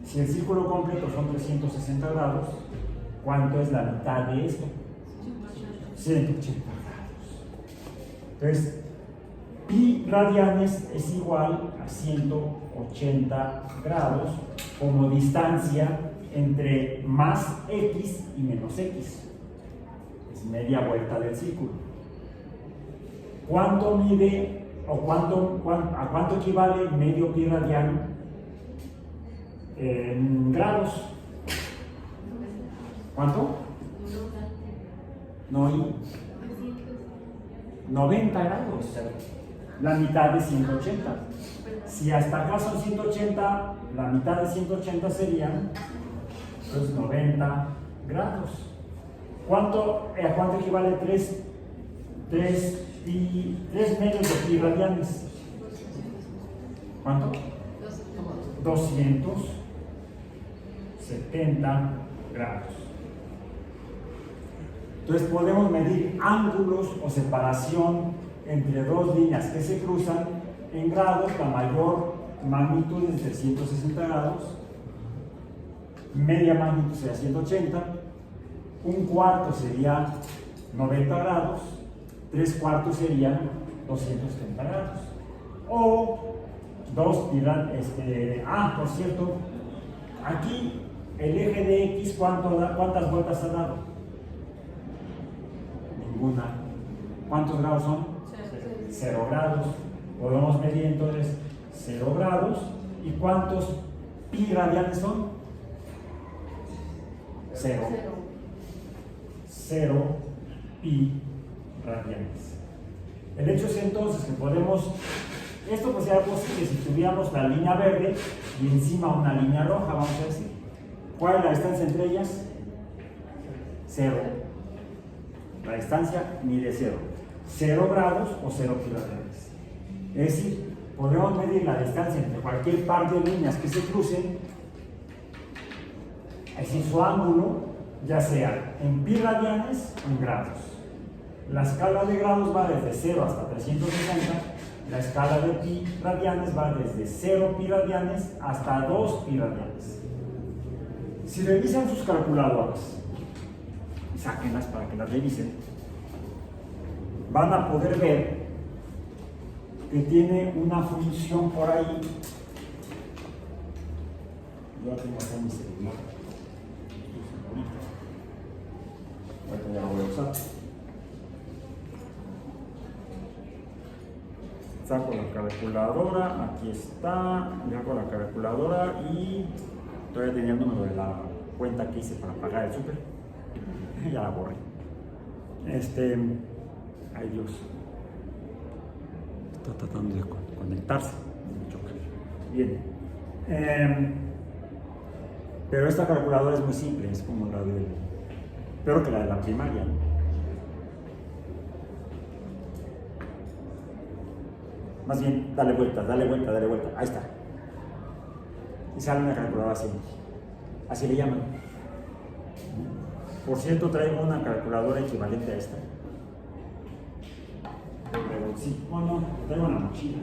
Si el círculo completo son 360 grados, ¿cuánto es la mitad de esto? 180 grados. Entonces, pi radianes es igual a 180 grados como distancia entre más x y menos x. Es media vuelta del círculo. ¿Cuánto mide o a cuánto equivale medio pi radiano en grados? ¿Cuánto? No, 90 grados. La mitad de 180. Si hasta acá son 180, la mitad de 180 serían pues 90 grados. ¿A cuánto equivale 3 medios de pi radianes? ¿Cuánto? 270 grados. Entonces podemos medir ángulos o separación entre dos líneas que se cruzan en grados. La mayor magnitud es de 160 grados, media magnitud sería 180, un cuarto sería 90 grados, 3/4 serían 270 grados. O por cierto, aquí el eje de X, ¿cuántas vueltas ha dado? Ninguna. ¿Cuántos grados son? 0 grados. Podemos medir entonces 0 grados. ¿Y cuántos pi radianes son? 0. 0 pi radianes. El hecho es entonces que esto pues sería posible si tuviéramos la línea verde y encima una línea roja, vamos a decir. ¿Cuál es la distancia entre ellas? 0. La distancia mide 0. 0 grados o 0 pi radianes. Es decir, podemos medir la distancia entre cualquier par de líneas que se crucen, es decir, su ángulo, ya sea en pi radianes o en grados. La escala de grados va desde 0 hasta 360, la escala de pi radianes va desde 0 pi radianes hasta 2 pi radianes. Si revisan sus calculadoras, sáquenlas para que las revisen, van a poder ver que tiene una función por ahí. Yo la tengo acá en mi celular. ahorita ya lo voy a usar. Saco la calculadora, aquí está, le hago la calculadora y todavía tenía el número de la cuenta que hice para pagar el súper. Ya la borré. Ay Dios. Está tratando de conectarse. Me choca. Bien. Pero esta calculadora es muy simple, es como la de, peor que la de la primaria, ¿no? Más bien, dale vuelta, dale vuelta, dale vuelta. Ahí está. Y sale una calculadora así. Así le llaman. Por cierto, traigo una calculadora equivalente a esta. Pero sí, bueno, traigo una mochila.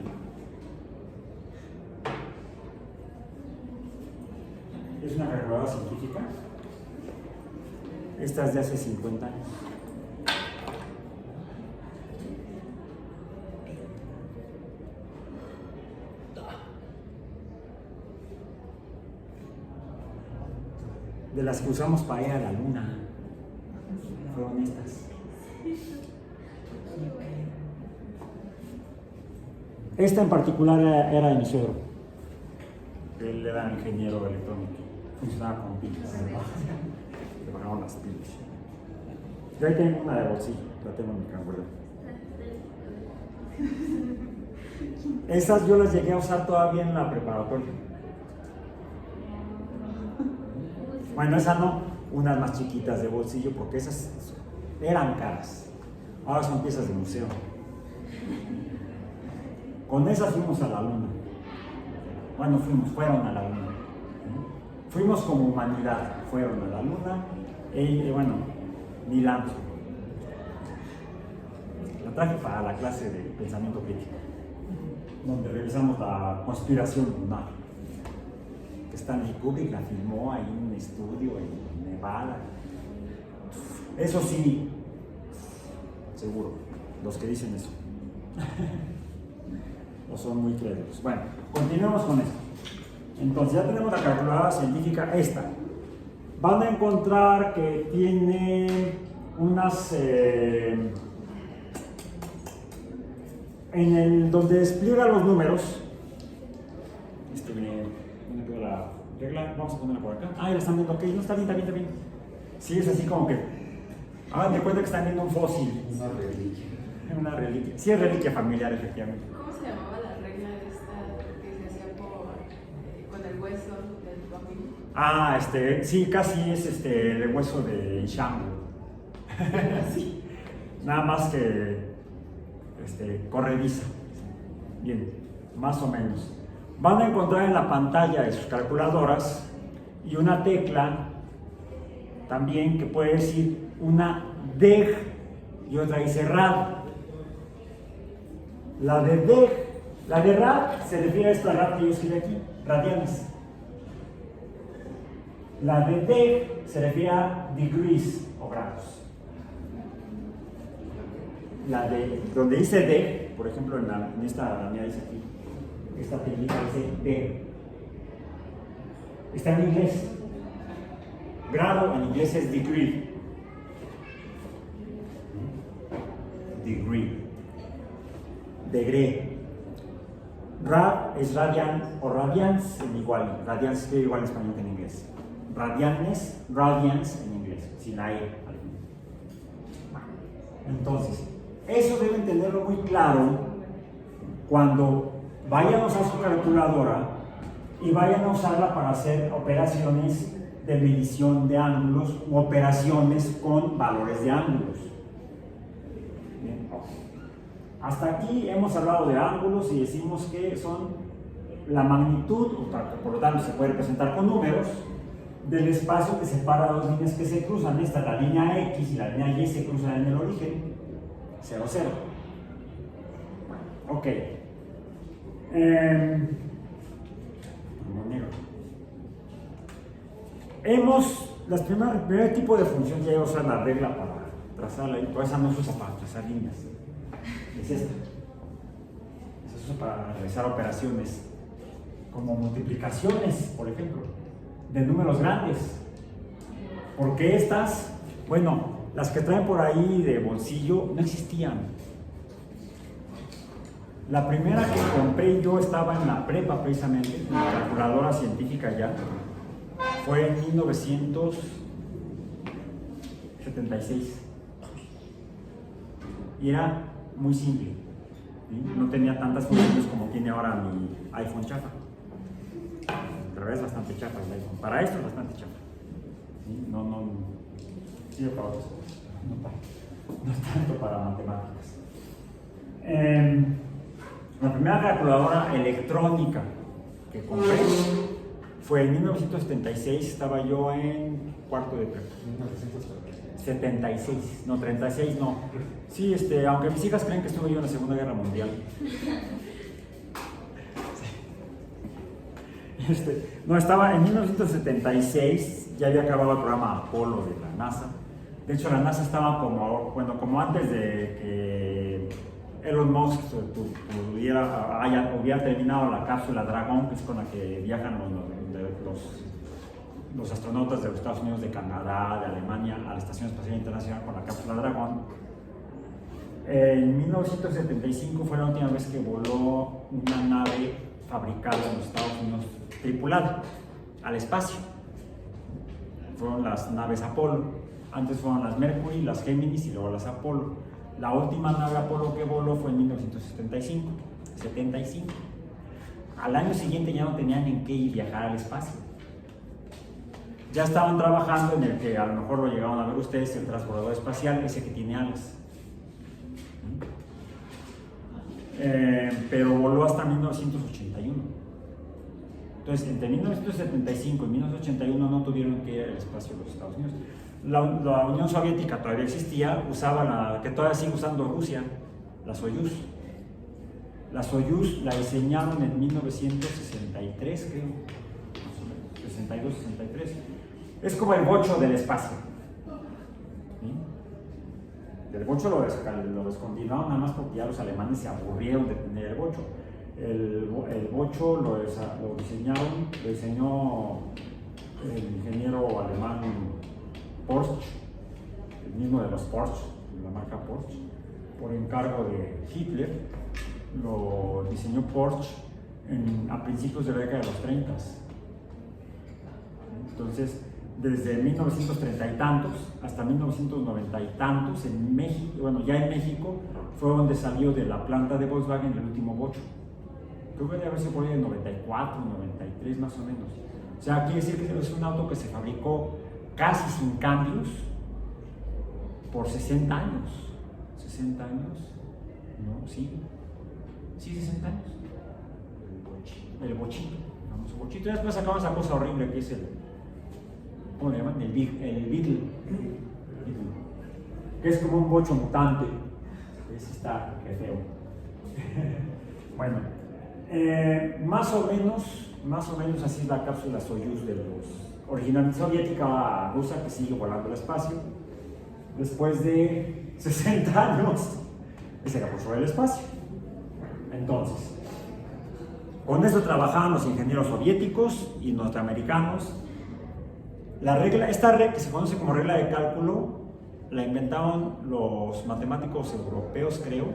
Es una calculadora científica. Esta es de hace 50 años. De las que usamos para ir a la luna. Fueron estas. Esta en particular era de mi suegro. Él era ingeniero electrónico. Funcionaba con pilas. Le bajaron las pilas. Yo ahí tengo una de bolsillo. La tengo en mi cargador. Estas yo las llegué a usar todavía en la preparatoria. Bueno, esas no, unas más chiquitas de bolsillo, porque esas eran caras. Ahora son piezas de museo. Con esas fuimos a la luna. Bueno, fueron a la luna. Fuimos como humanidad, fueron a la luna. Bueno, Neil Armstrong. La traje para la clase de pensamiento crítico, donde revisamos la conspiración lunar. Stanley Kubrick la filmó ahí en un estudio en Nevada. Eso sí, seguro, los que dicen eso. O son muy crédulos. Bueno, continuemos con esto. Entonces ya tenemos la calculadora científica esta. Van a encontrar que tiene unas... donde despliega los números, la regla, vamos a ponerla por acá. Ah, ya están viendo, ok, no, está bien, está bien, está bien. Sí, es así como que, hagan de cuenta que están viendo un fósil. Una reliquia. Una reliquia. Sí, es reliquia familiar, efectivamente. ¿Cómo se llamaba la regla esta que se hacía con el hueso del papel? Ah, sí, casi es el hueso de Inshambo. Sí. Nada más que corrediza. Bien, más o menos. Van a encontrar en la pantalla de sus calculadoras y una tecla también que puede decir una DEG y otra dice RAD. La de DEG, la de RAD se refiere a esta RAD que yo escribí aquí, radianes. La de DEG se refiere a degrees o grados. La de, donde dice DEG, por ejemplo en esta mía dice aquí, esta técnica dice D. Está en inglés. Grado en inglés es degree. Degree. Degree. Rad es radian o radians en igual. Radians es igual en español que en inglés. Radianes, radians en inglés, sin la E al final. Entonces, eso deben tenerlo muy claro cuando vayamos a su calculadora y vayan a usarla para hacer operaciones de medición de ángulos u operaciones con valores de ángulos. Bien. Hasta aquí hemos hablado de ángulos y decimos que son la magnitud, por lo tanto se puede representar con números, del espacio que separa dos líneas que se cruzan. Esta, la línea X y la línea Y se cruzan en el origen, 0, 0. Ok. El primer tipo de función ya usa la regla para trazarla, y por esa no se usa para trazar líneas. Es esta. Se usa para realizar operaciones como multiplicaciones, por ejemplo, de números grandes. ¿Por qué estas? Bueno, Las que traen por ahí de bolsillo no existían. La primera que compré yo estaba en la prepa precisamente, en la calculadora científica ya, fue en 1976. Y era muy simple, ¿sí? No tenía tantas funciones como tiene ahora mi iPhone chafa. Pero es bastante chafa el iPhone. Para esto es bastante chafa. ¿Sí? No sirve para otras cosas. No tanto para matemáticas. La primera calculadora electrónica que compré fue en 1976, estaba yo en cuarto de prepa. 76, no, 36 no. Sí, aunque mis hijas creen que estuve yo en la Segunda Guerra Mundial. No, estaba en 1976, ya había acabado el programa Apolo de la NASA. De hecho, la NASA estaba como antes de que Elon Musk hubiera terminado la cápsula Dragon, que es con la que viajan los astronautas de los Estados Unidos, de Canadá, de Alemania, a la Estación Espacial Internacional con la cápsula Dragon. En 1975 fue la última vez que voló una nave fabricada en los Estados Unidos, tripulada, al espacio. Fueron las naves Apolo. Antes fueron las Mercury, las Géminis y luego las Apolo. La última nave Apolo que voló fue en 1975. Al año siguiente ya no tenían en qué ir viajar al espacio. Ya estaban trabajando en el que a lo mejor lo llegaron a ver ustedes, el transbordador espacial, ese que tiene alas. Pero voló hasta 1981. Entonces, entre 1975 y 1981 no tuvieron que ir al espacio de los Estados Unidos. La Unión Soviética todavía existía, usaba que todavía sigue usando Rusia, la Soyuz. La Soyuz la diseñaron en 1963, creo. 62, 63. Es como el bocho del espacio. ¿Sí? El bocho lo descontinuaron nada más porque ya los alemanes se aburrieron de tener el bocho. El bocho lo diseñó el ingeniero alemán Porsche, el mismo de los Porsche, la marca Porsche, por encargo de Hitler. Lo diseñó Porsche a principios de la década de los 30. Entonces, desde 1930 y tantos hasta 1990 y tantos, en México, ya en México, fue donde salió de la planta de Volkswagen el último bocho. Creo que debe haber sido por ahí de 94, 93 más o menos. O sea, quiere decir que es un auto que se fabricó casi sin cambios por 60 años. 60 años, ¿no? Sí, 60 años. El bochito, el famoso bochito. Y después sacamos esa cosa horrible que es ¿cómo le llaman? El Beetle. Que es como un bocho mutante. Ese está feo. Bueno, más o menos así es la cápsula Soyuz de los originalmente soviética, rusa, que sigue volando al espacio. Después de 60 años, se acabó sobre el espacio. Entonces, con eso trabajaban los ingenieros soviéticos y norteamericanos. Esta regla que se conoce como regla de cálculo la inventaron los matemáticos europeos, creo,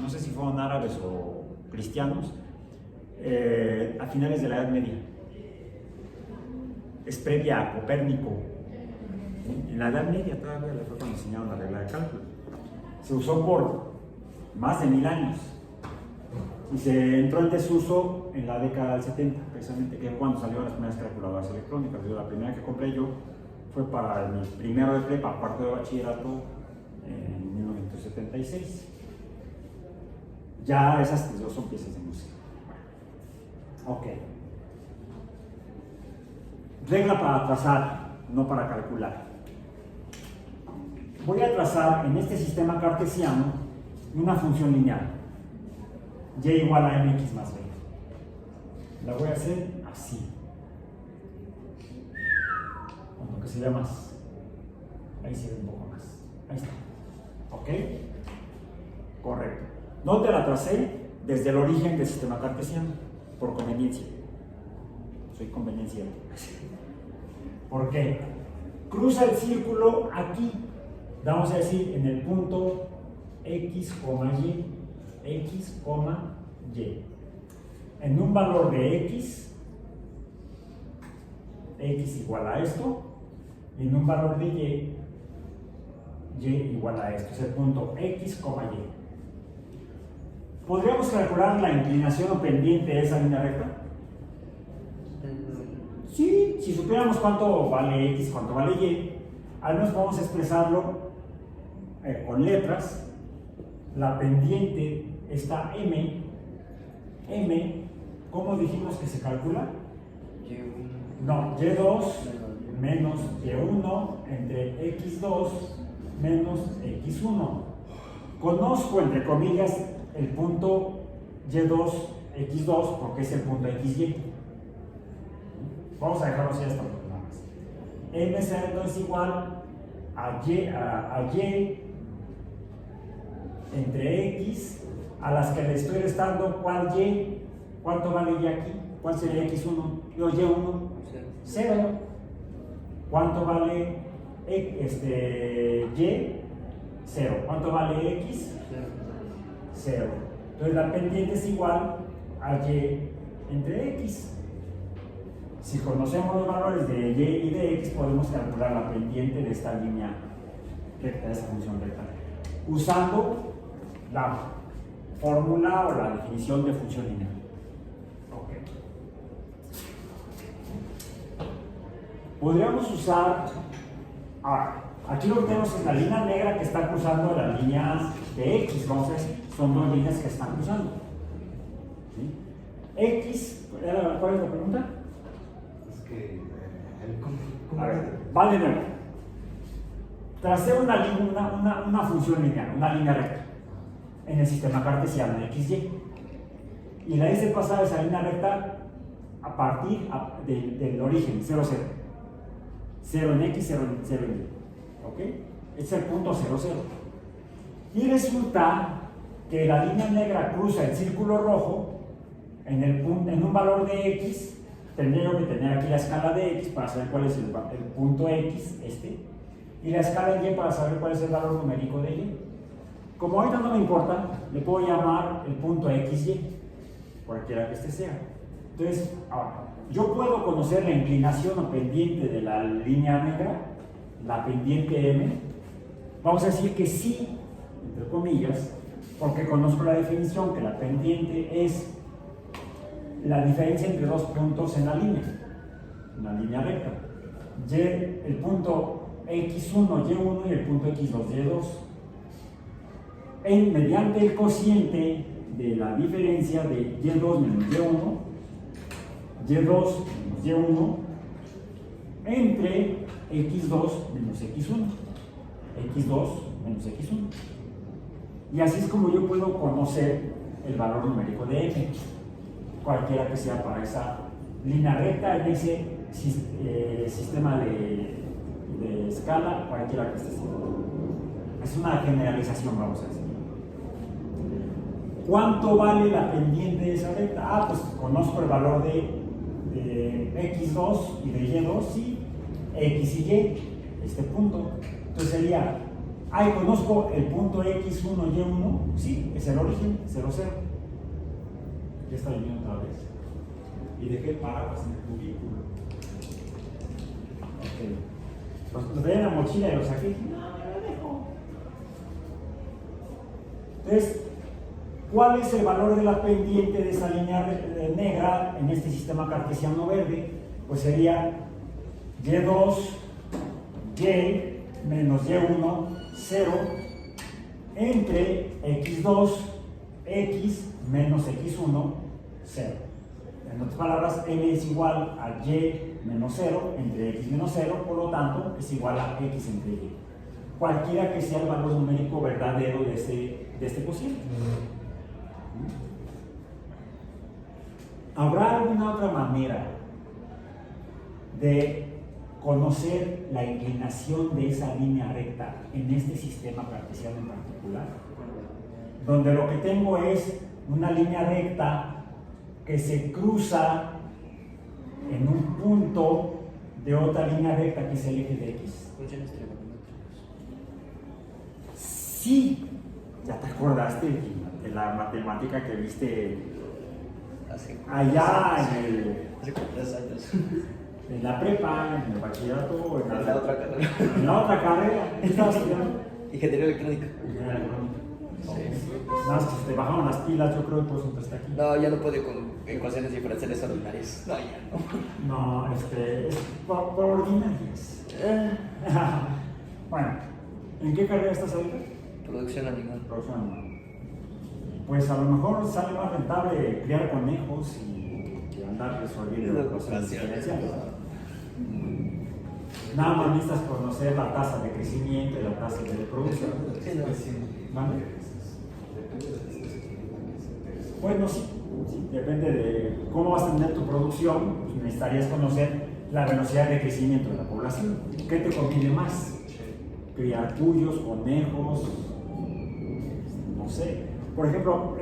no sé si fueron árabes o cristianos, a finales de la Edad Media. Es previa a Copérnico. En la Edad Media todavía fue cuando enseñaron la regla de cálculo. Se usó por más de 1000 años y se entró en desuso en la década del 70, precisamente, que es cuando salieron las primeras calculadoras electrónicas. La primera que compré yo fue para mi primero de prepa, cuarto de bachillerato, en 1976. Ya esas dos son piezas de música. Ok. Regla para trazar, no para calcular. Voy a trazar en este sistema cartesiano una función lineal. Y igual a mx más b. La voy a hacer así. Bueno, que se vea más. Ahí se ve un poco más. Ahí está. ¿Ok? Correcto. No te la tracé desde el origen del sistema cartesiano, por conveniencia. Soy convenienciero. ¿Por qué? Cruza el círculo aquí. Vamos a decir en el punto x, y, x, y. En un valor de x igual a esto, y en un valor de y igual a esto, es el punto x, y. ¿Podríamos calcular la inclinación o pendiente de esa línea recta? Sí, si supiéramos cuánto vale x, cuánto vale y, al menos podemos expresarlo con letras. La pendiente está m, ¿cómo dijimos que se calcula? No, y2 menos y1 entre x2 menos x1. Conozco, entre comillas, el punto y2, x2, porque es el punto xy. Vamos a dejarlo así hasta nada más. M0 es igual a y entre x, a las que le estoy restando, ¿cuál y? ¿Cuánto vale y aquí? ¿Cuál sería x1? Y1, 0. ¿Cuánto vale y? 0. ¿Cuánto vale x? 0. Entonces la pendiente es igual a y entre x. Si conocemos los valores de y y de x, podemos calcular la pendiente de esta línea recta, de esta función recta, usando la fórmula o la definición de función lineal. Okay. Podríamos usar, aquí lo que tenemos es la línea negra que está cruzando la línea de x, vamos a decir, son dos líneas que están cruzando. ¿Sí? X, ¿cuál es la pregunta? Es que, ¿cómo A ver, va de nuevo. Tracé una función lineal, una línea recta, en el sistema cartesiano de XY. Y la hice pasar esa línea recta a partir del origen, 0, 0. 0 en X, 0 en Y. ¿Ok? Este es el punto 0, 0. Y resulta que la línea negra cruza el círculo rojo en un valor de X. Tendría yo que tener aquí la escala de X para saber cuál es el punto X, y la escala de Y para saber cuál es el valor numérico de Y. Como ahorita no me importa, le puedo llamar el punto XY, cualquiera que este sea. Entonces, ahora, yo puedo conocer la inclinación o pendiente de la línea negra, la pendiente M. Vamos a decir que sí, entre comillas, porque conozco la definición que la pendiente es la diferencia entre dos puntos en la línea recta. El punto x1, y1 y el punto x2, y2. Mediante el cociente de la diferencia de y2 menos y1, y2 menos y1, entre x2 menos x1, x2 menos x1. Y así es como yo puedo conocer el valor numérico de m, cualquiera que sea para esa línea recta en ese sistema de escala, cualquiera que esté. Es una generalización, vamos a decir. ¿Cuánto vale la pendiente de esa recta? Pues conozco el valor de x2 y de y2, sí, x y y, este punto. Entonces sería, conozco el punto x1, y1, sí, es el origen, 0, 0. Ya está viendo otra vez. Y dejé paraguas en el cubículo. Ok. Los traía en la mochila y los saqué. No, me lo dejo. Entonces, ¿cuál es el valor de la pendiente de esa línea negra en este sistema cartesiano verde? Pues sería y2, y menos y1, 0, entre x2, x menos x1, 0. En otras palabras, m es igual a y menos 0 entre x menos 0, por lo tanto, es igual a x entre y. Cualquiera que sea el valor numérico verdadero de este cociente. ¿Habrá alguna otra manera de conocer la inclinación de esa línea recta en este sistema cartesiano en particular? Donde lo que tengo es una línea recta que se cruza en un punto de otra línea recta que es el eje de X. Sí, ya te acordaste de la matemática que viste allá hace como 3 años. en la prepa, en el bachillerato, o En la otra carrera. en la otra carrera. ¿Qué estabas estudiando? Ingeniería electrónica. Ingeniería electrónica. Sí. Nada más que se te bajaron las pilas, yo creo, y por eso entraste aquí. No, ya no puedo con ecuaciones diferenciales ordinarias. No, ya no. No, es por ordinarias. Bueno, ¿en qué carrera estás ahorita? Producción animal. Producción animal. Pues a lo mejor sale más rentable criar conejos y andar resolviendo ecuaciones diferenciales. Nada más necesitas conocer la tasa de crecimiento y la tasa de reproducción. Sí, no. ¿Vale? Bueno, sí, depende de cómo vas a tener tu producción, pues necesitarías conocer la velocidad de crecimiento de la población. ¿Qué te conviene más? Criar cuyos, conejos, no sé. Por ejemplo,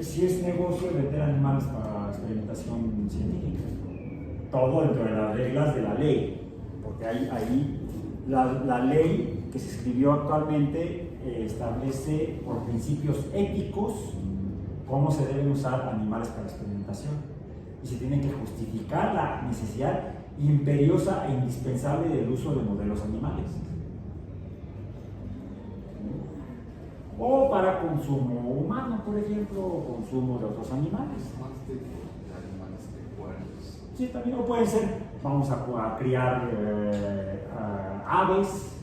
si es negocio vender animales para experimentación científica, todo dentro de las reglas de la ley, porque ahí la ley que se escribió actualmente establece por principios éticos cómo se deben usar animales para experimentación y se tiene que justificar la necesidad imperiosa e indispensable del uso de modelos animales o para consumo humano, por ejemplo, o consumo de otros animales. Más de animales que humanos. Sí, también o pueden ser, vamos a criar aves,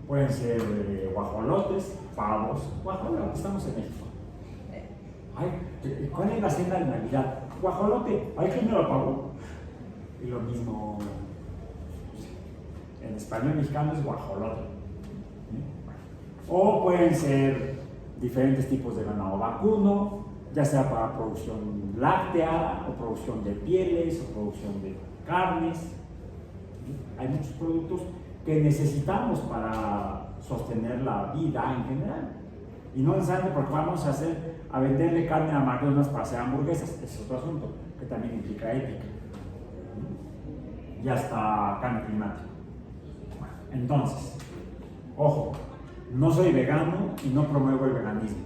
pueden ser guajolotes, pavos, guajolotes, estamos en México. Ay, ¿cuál es la cena de Navidad? Guajolote, ay, ¿quién me lo pagó? Y lo mismo, en español mexicano es guajolote. O pueden ser diferentes tipos de ganado vacuno, ya sea para producción láctea, o producción de pieles, o producción de carnes. Hay muchos productos que necesitamos para sostener la vida en general. Y no necesariamente porque vamos a venderle carne a McDonald's para hacer hamburguesas, ese es otro asunto que también implica ética. Y hasta cambio climático. Bueno, entonces, ojo, no soy vegano y no promuevo el veganismo.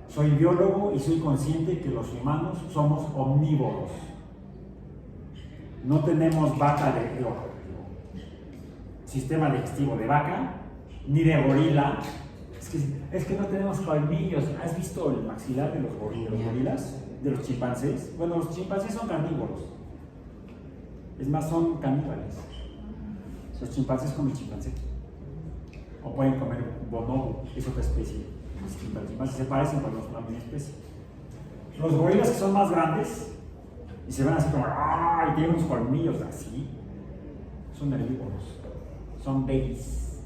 Soy biólogo y soy consciente que los humanos somos omnívoros. No tenemos vaca sistema digestivo de vaca, ni de gorila. Es que no tenemos colmillos. ¿Has visto el maxilar de los gorilas? De los chimpancés. Bueno, los chimpancés son carnívoros. Es más, son caníbales. Los chimpancés comen chimpancé. O pueden comer bonobo, es otra especie distinta. Los chimpancés se parecen, pero no son la misma especie. Los gorilas que son más grandes y se ven así como, ¡ah! Y tienen unos colmillos así. Son herbívoros. Son babies.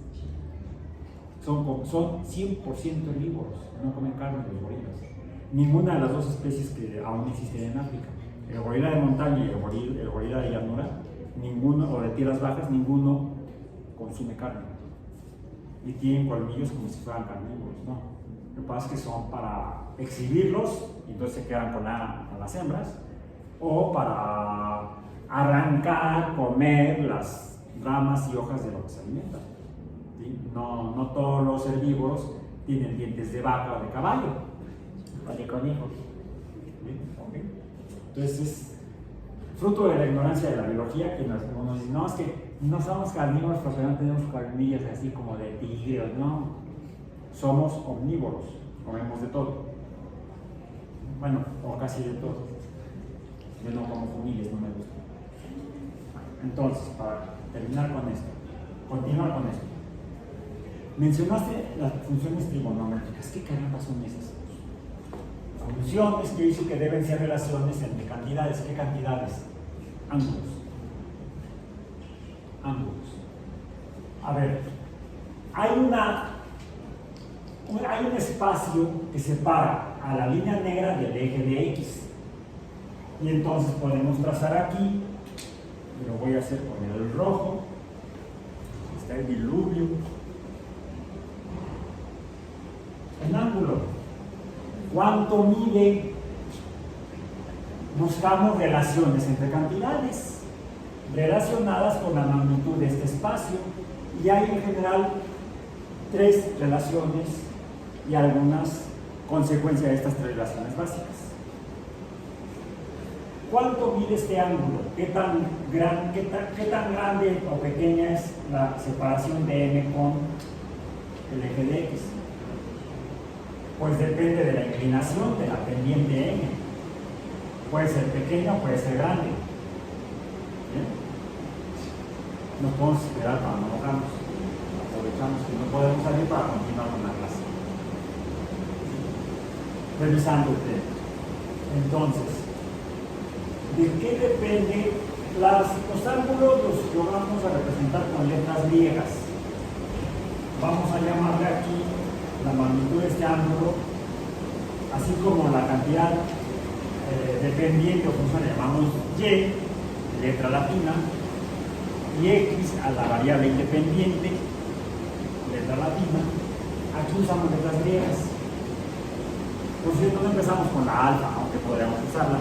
Son 100% herbívoros, no comen carne los gorilas. Ninguna de las dos especies que aún existen en África, el gorila de montaña y el gorila de llanura, ninguno, o de tierras bajas, ninguno consume carne. Y tienen colmillos como si fueran carnívoros, no. Lo que pasa es que son para exhibirlos, y entonces se quedan con las hembras, o para arrancar, comer las ramas y hojas de lo que se alimentan. ¿Sí? No todos los herbívoros tienen dientes de vaca o de caballo o de conejo. ¿Sí? Okay. Entonces es fruto de la ignorancia de la biología que nos dicen, no, es que no somos carnívoros porque no tenemos colmillos así como de tigre, no. Somos omnívoros, comemos de todo. Bueno, o casi de todo. Yo no como juniles, no me gusta. Entonces, para terminar con esto, continuar con esto. Mencionaste las funciones trigonométricas. ¿Qué caramba son esas? Funciones que dice que deben ser relaciones entre cantidades. ¿Qué cantidades? Ángulos. Ángulos. A ver, hay un espacio que separa a la línea negra del eje de X. Y entonces podemos trazar aquí, y lo voy a hacer con el rojo. Está el diluvio. El ángulo. ¿Cuánto mide? Buscamos relaciones entre cantidades relacionadas con la magnitud de este espacio. Y hay en general 3 relaciones y algunas consecuencias de estas tres relaciones básicas. ¿Cuánto mide este ángulo? ¿Qué tan grande o pequeña es la separación de M con el eje de X? Pues depende de la inclinación de la pendiente M. Puede ser pequeña o puede ser grande. ¿Bien? Nos podemos esperar para no mojarnos. Aprovechamos que no podemos salir para continuar con la clase. Revisando usted. Entonces, ¿de qué depende? Los ángulos los vamos a representar con letras griegas. Vamos a llamarle aquí la magnitud de este ángulo, así como la cantidad dependiente o función, le llamamos Y, letra latina, y X a la variable independiente, letra latina. Aquí usamos letras griegas. Por cierto, no empezamos con la alfa, aunque podríamos usarla.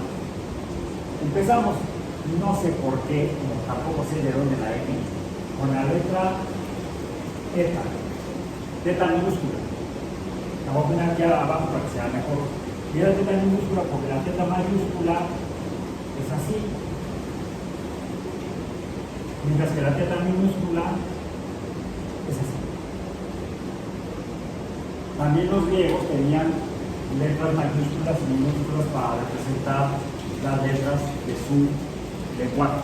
Empezamos, no sé por qué, como tampoco sé de dónde la X, con la letra teta, teta minúscula. La voy a poner aquí abajo para que sea mejor. Y la teta minúscula porque la teta mayúscula es así. Mientras que la teta minúscula es así. También los griegos tenían letras mayúsculas y minúsculas para representar las letras de su lenguaje.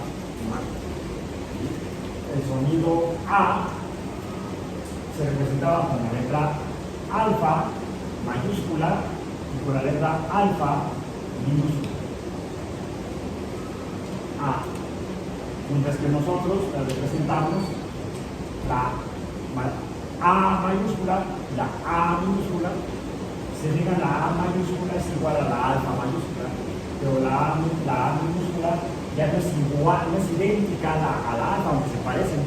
El sonido A se representaba con la letra alfa mayúscula y con la letra alfa minúscula. A. Mientras que nosotros la representamos la A mayúscula y la A minúscula. Se diga la A mayúscula es igual a la alfa mayúscula, pero la A minúscula ya no es igual, no es idéntica a la alfa, aunque se parecen.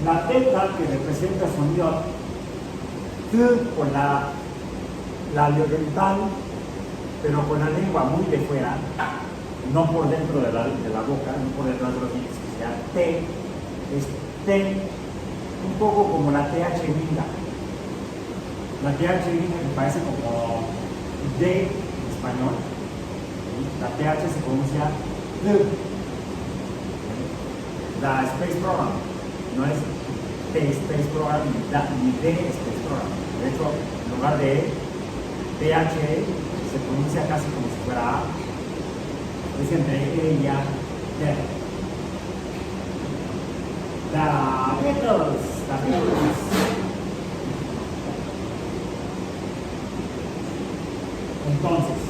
La teta, que representa el sonido T con la oriental, pero con la lengua muy de fuera, no por dentro de la boca, no por detrás de los dientes, que sea T, es T, un poco como la TH gringa. La TH gringa que parece como D en español, la TH se pronuncia D. La Space Program no es T Space Program ni D Space Program. De hecho, en lugar de TH se pronuncia casi como si fuera A. Es entre E y A. La Beatles. Entonces,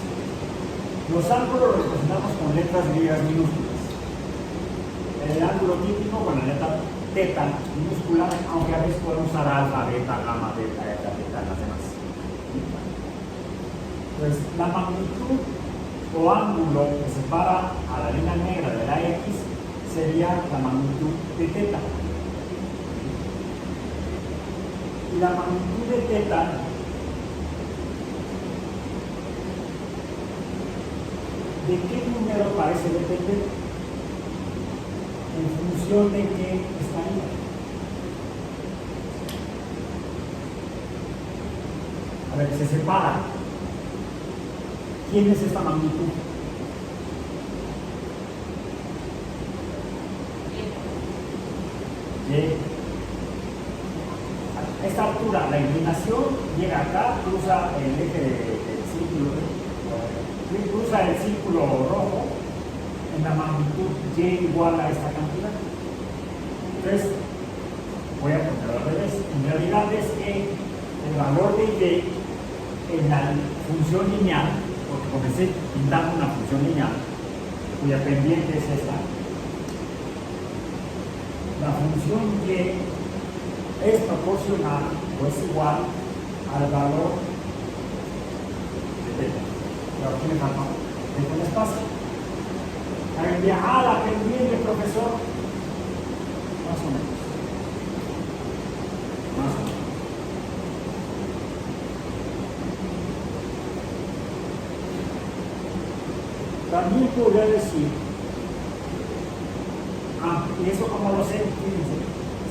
los ángulos los representamos con letras griegas minúsculas. El ángulo típico con la letra teta minúscula, aunque a veces podemos usar alfa, beta, gamma, delta, eta, teta, las demás. Pues la magnitud o ángulo que separa a la línea negra de la X sería la magnitud de teta. Y la magnitud de teta ¿de qué número parece depender? En función de qué está ahí. A ver, se separa. ¿Quién es esta magnitud? Y a esta altura, la inclinación llega acá, cruza el eje del círculo, cruza el círculo rojo en la magnitud Y igual a esta cantidad. Entonces, voy a ponerlo al revés. En realidad es que el valor de Y en la función lineal, porque comencé pintando una función lineal, cuya pendiente es esta, la función Y es proporcional o es igual al valor de teta. Pero aquí me falta un espacio. Alguien dirá, la pendiente, profesor. Más o menos. Más o menos. También podría decir, y eso como lo sé, fíjense,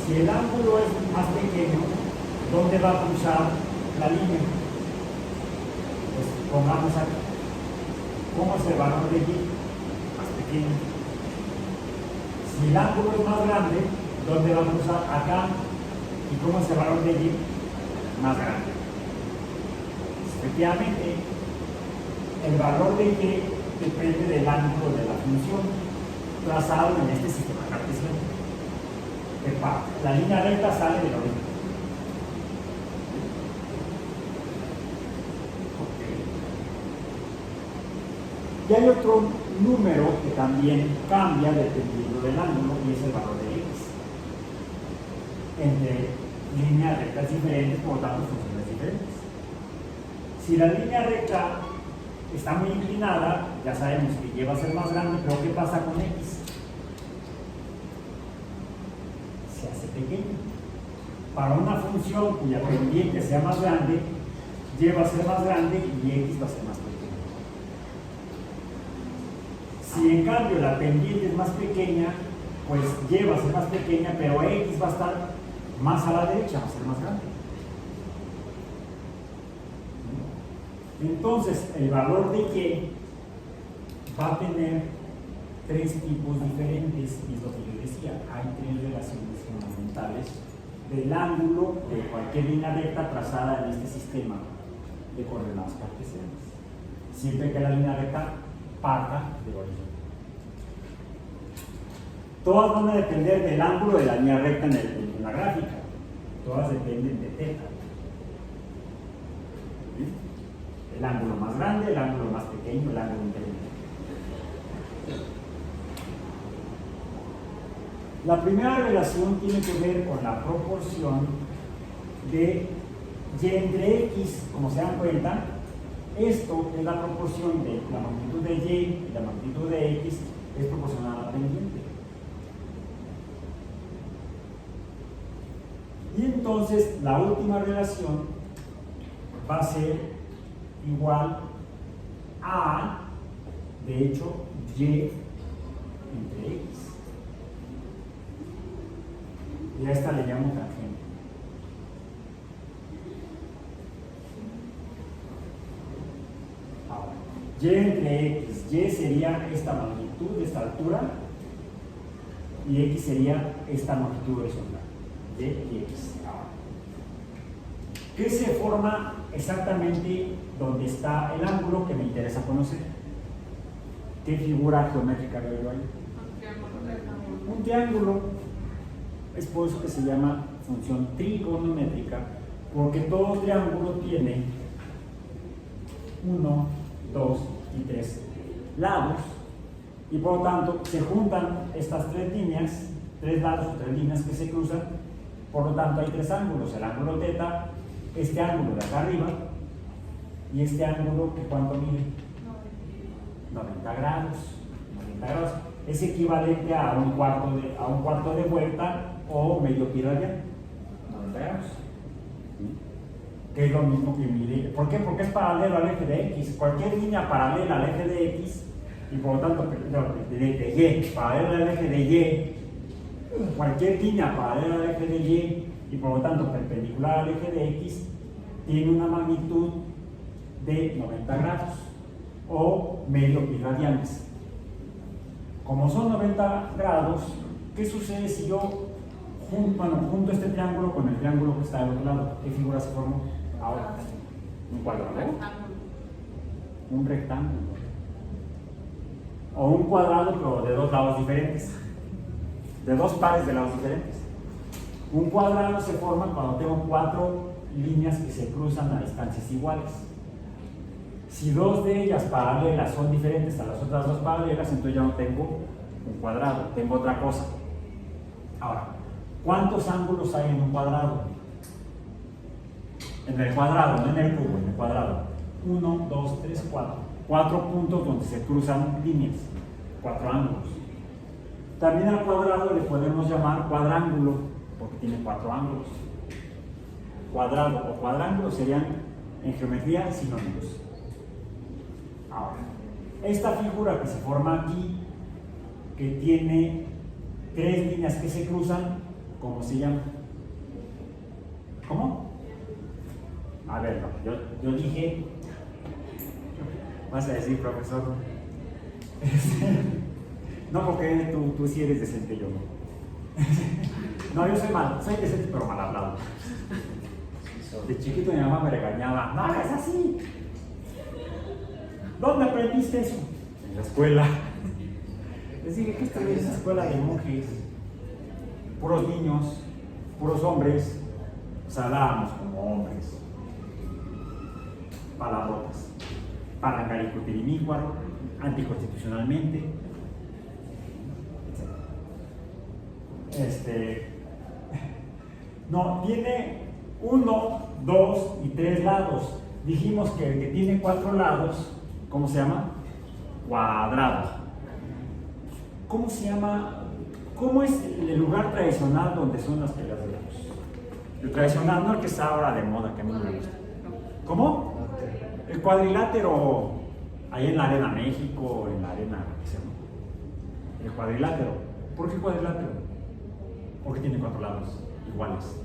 si el ángulo es más pequeño, ¿dónde va a cruzar la línea? Pues pongamos aquí. ¿Cómo es el valor de Y? Más pequeño. Si el ángulo es más grande, ¿dónde va a cruzar? Acá. ¿Y cómo es el valor de Y? Más grande. Efectivamente, el valor de Y depende del ángulo de la función trazado en este sistema cartesiano. La línea recta sale del origen. Y hay otro número que también cambia dependiendo del ángulo y es el valor de X. Entre líneas rectas diferentes, por lo tanto, funciones diferentes. Si la línea recta está muy inclinada, ya sabemos que Y va a ser más grande, pero ¿qué pasa con X? Se hace pequeño. Para una función cuya pendiente sea más grande, Y va a ser más grande y X va a ser más pequeño. Si en cambio la pendiente es más pequeña, pues Y va a ser más pequeña, pero X va a estar más a la derecha, va a ser más grande. Entonces, el valor de Y va a tener tres tipos diferentes, y es lo que yo decía, hay tres relaciones fundamentales del ángulo de cualquier línea recta trazada en este sistema de coordenadas cartesianas, siempre que la línea recta parta del origen. Todas van a depender del ángulo de la línea recta en la gráfica, todas dependen de θ. El ángulo más grande, el ángulo más pequeño, el ángulo intermedio. La primera relación tiene que ver con la proporción de Y entre X, como se dan cuenta, esto es la proporción de la magnitud de Y y la magnitud de X es proporcional a la pendiente. Y entonces la última relación va a ser igual a, de hecho, Y entre X. Y a esta le llamo tangente. Ahora, Y entre X, Y sería esta magnitud, esta altura, y X sería esta magnitud horizontal. Y y X. Ahora, ¿qué se forma exactamente donde está el ángulo que me interesa conocer? ¿Qué figura geométrica veo yo ahí? Un triángulo. Es por eso que se llama función trigonométrica, porque todo triángulo tiene 1, 2 y 3 lados, y por lo tanto se juntan estas tres líneas, tres lados o tres líneas que se cruzan, por lo tanto hay tres ángulos: el ángulo θ, este ángulo de acá arriba, y este ángulo que ¿cuánto mide? 90 grados. 90 grados es equivalente a un cuarto de vuelta o medio pi radian. 90 grados. Que es lo mismo que mide. ¿Por qué? Porque es paralelo al eje de X. Cualquier línea paralela al eje de X, y por lo tanto de Y, paralela al eje de Y, cualquier línea paralela al eje de Y por lo tanto perpendicular al eje de X, tiene una magnitud de 90 grados o medio pi radianes. Como son 90 grados, ¿qué sucede si yo junto este triángulo con el triángulo que está del otro lado? ¿Qué figura se formó? Ahora, un cuadrado, un rectángulo, o un cuadrado pero de dos lados diferentes, de dos pares de lados diferentes. Un cuadrado se forma cuando tengo cuatro líneas que se cruzan a distancias iguales. Si dos de ellas paralelas son diferentes a las otras dos paralelas, entonces ya no tengo un cuadrado, tengo otra cosa. Ahora, ¿cuántos ángulos hay en un cuadrado? En el cuadrado, no en el cubo, en el cuadrado. 1, 2, 3, 4. 4 puntos donde se cruzan líneas, 4 ángulos. También al cuadrado le podemos llamar cuadrángulo, porque tiene 4 ángulos. Cuadrado o cuadrángulo serían en geometría sinónimos. Ahora, esta figura que se forma aquí, que tiene 3 líneas que se cruzan, ¿cómo se llama? ¿Cómo? a ver, no, yo dije, vas a decir, profesor, no, porque tú sí eres decente, yo no. No, yo soy decente pero mal hablado. De chiquito mi mamá me regañaba, no hagas así. ¿Dónde aprendiste eso? En la escuela. Les dije que esta es una escuela de monjes, puros niños, puros hombres, pues hablábamos como hombres. Palabrotas. Parancaricutirimicuaro, anticonstitucionalmente, etc. No, tiene 1, 2 y 3 lados. Dijimos que el que tiene 4 lados, ¿cómo se llama? Cuadrado. ¿Cómo se llama? ¿Cómo es el lugar tradicional donde son las peleas de gallos? El tradicional, no el que está ahora de moda, que a mí no me gusta. ¿Cómo? El cuadrilátero, ahí en la Arena México, en la Arena, ¿qué se llama? El cuadrilátero. ¿Por qué cuadrilátero? Porque tiene 4 lados iguales.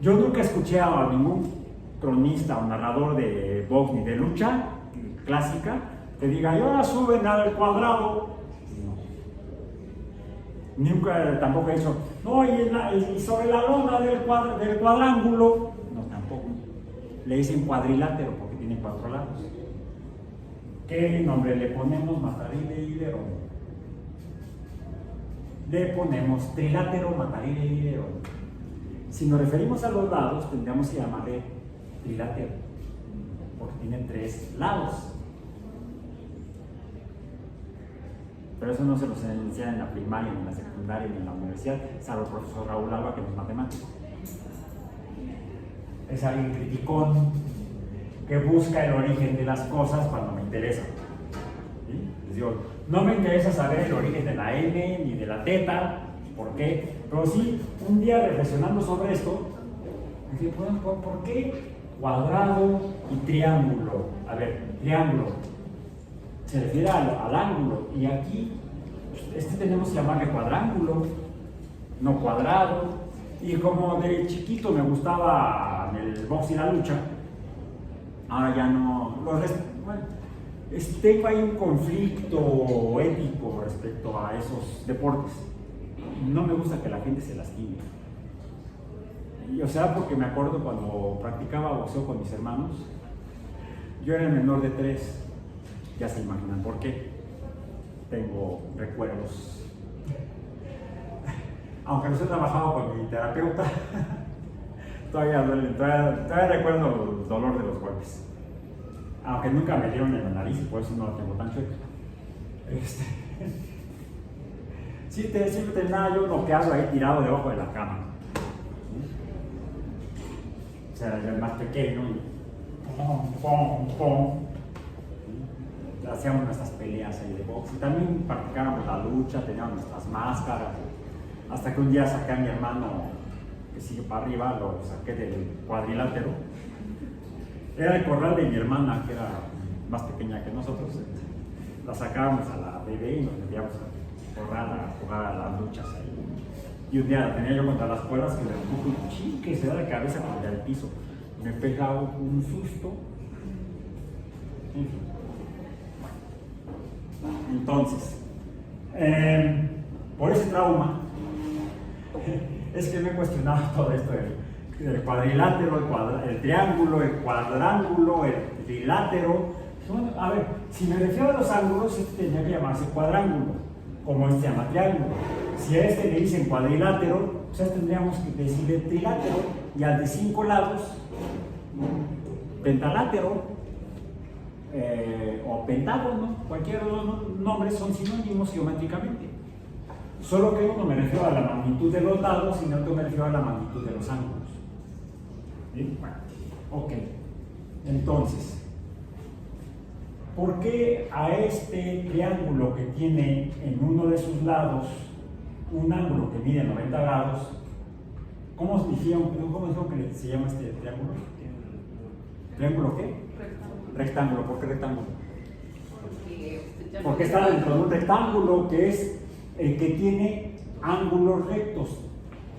Yo nunca escuché a ningún cronista o narrador de box ni de lucha clásica que diga, y ahora suben al cuadrado. No. Nunca, tampoco he dicho, no, y sobre la lona del cuadrángulo. No, tampoco. Le dicen cuadrilátero porque tiene 4 lados. ¿Qué nombre le ponemos? Matarile hilero. Le ponemos trilátero, matarile hilero. Si nos referimos a los lados, tendríamos que llamarle trilátero, porque tiene 3 lados. Pero eso no se los enseña en la primaria, ni en la secundaria, ni en la universidad, salvo el profesor Raúl Alba, que no es matemático. Es alguien criticón que busca el origen de las cosas cuando me interesa. ¿Sí? Les digo, no me interesa saber el origen de la N ni de la teta, ¿por qué? Pero sí, un día reflexionando sobre esto, me dije, bueno, ¿por qué cuadrado y triángulo? A ver, triángulo se refiere al ángulo, y aquí tenemos que llamarle cuadrángulo, no cuadrado. Y como de chiquito me gustaba el box y la lucha, ahora ya no. Bueno, tengo ahí un conflicto ético respecto a esos deportes. No me gusta que la gente se lastime. Y, o sea, porque me acuerdo cuando practicaba boxeo con mis hermanos, yo era el menor de 3. Ya se imaginan por qué. Tengo recuerdos. Aunque los he trabajado con mi terapeuta, todavía duele, todavía recuerdo el dolor de los golpes. Aunque nunca me dieron en la nariz y por eso no lo tengo tan chueco. Siempre terminaba yo noqueado ahí tirado debajo de la cama. O sea, era el más pequeño y pum, pum, pum. Hacíamos nuestras peleas ahí de box y también practicábamos la lucha, teníamos nuestras máscaras. Hasta que un día saqué a mi hermano que sigue para arriba, lo saqué del cuadrilátero. Era el corral de mi hermana, que era más pequeña que nosotros. La sacábamos a la bebé y nos metíamos al corral a jugar a las luchas ahí. Y un día la tenía yo contra las cuerdas que le empujo un ching que se da de cabeza contra el piso. Me pegaba un susto. En fin. Entonces, por ese trauma, es que me he cuestionado todo esto del cuadrilátero, el triángulo, el cuadrángulo, el trilátero. A ver, si me refiero a los ángulos, este tenía que llamarse cuadrángulo, como este se llama triángulo. Si a este le dicen cuadrilátero, pues tendríamos que decirle trilátero, y al de 5 lados, pentalátero. O pentágono, cualquiera de los nombres son sinónimos geométricamente. Solo que uno me refiero a la magnitud de los lados y el otro me refiero a la magnitud de los ángulos. ¿Sí? Bueno, ok. Entonces, ¿por qué a este triángulo que tiene en uno de sus lados un ángulo que mide 90 grados, ¿cómo dijeron que se llama este triángulo? ¿Triángulo qué? Rectángulo. ¿Por qué rectángulo? Porque está dentro de un rectángulo que es el que tiene ángulos rectos.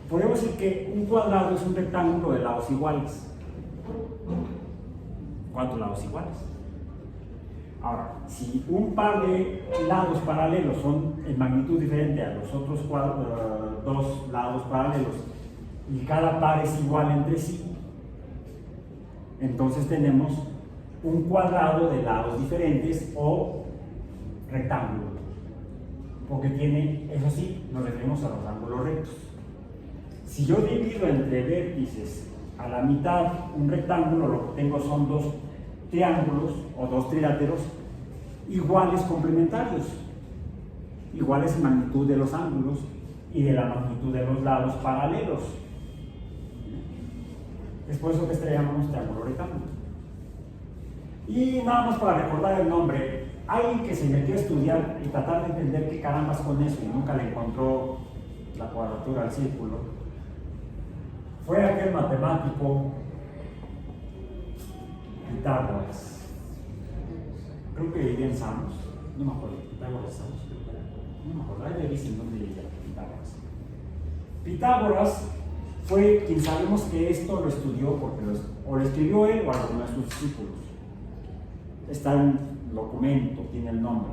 Podemos decir que un cuadrado es un rectángulo de lados iguales. 4 lados iguales. Ahora, si un par de lados paralelos son en magnitud diferente a los otros dos lados paralelos y cada par es igual entre sí, entonces tenemos un cuadrado de lados diferentes o rectángulo, porque tiene, eso sí, nos referimos a los ángulos rectos. Si yo divido entre vértices a la mitad un rectángulo, lo que tengo son dos triángulos o dos triláteros iguales complementarios, iguales en magnitud de los ángulos y de la magnitud de los lados paralelos. Es por eso que este llamamos triángulo rectángulo. Y nada más para recordar el nombre, alguien que se metió a estudiar y tratar de entender qué carambas con eso y nunca le encontró la cuadratura al círculo, fue aquel matemático Pitágoras. Creo que vivía en Samos, no me acuerdo, Pitágoras Samos, no me acuerdo, ahí le dicen dónde vivía Pitágoras. Pitágoras fue quien sabemos que esto lo estudió porque o lo escribió él o alguno de sus discípulos. Está en un documento, tiene el nombre.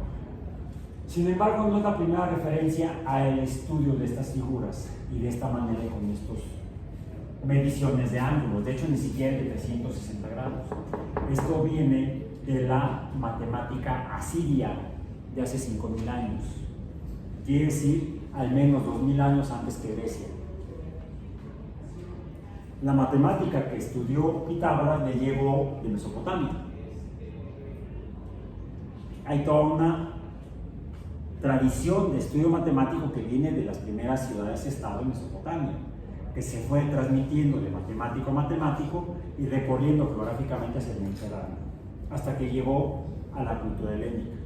Sin embargo, no es la primera referencia al estudio de estas figuras y de esta manera con estas mediciones de ángulos. De hecho, ni siquiera de 360 grados. Esto viene de la matemática asiria de hace 5.000 años. Quiere decir, al menos 2.000 años antes que Grecia. La matemática que estudió Pitágoras le llegó de Mesopotamia. Hay toda una tradición de estudio matemático que viene de las primeras ciudades-estado en Mesopotamia, que se fue transmitiendo de matemático a matemático y recorriendo geográficamente hacia el Mediterráneo, hasta que llegó a la cultura helénica,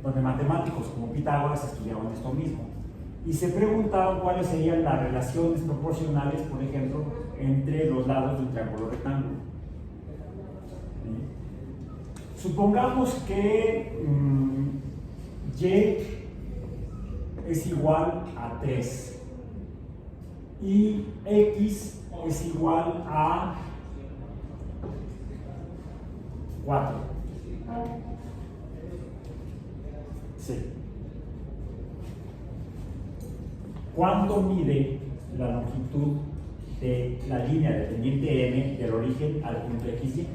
donde matemáticos como Pitágoras estudiaban esto mismo y se preguntaban cuáles serían las relaciones proporcionales, por ejemplo, entre los lados de un triángulo rectángulo. Supongamos que Y es igual a 3 y X es igual a 4. Sí. ¿Cuánto mide la longitud de la línea de pendiente M del origen al punto XY?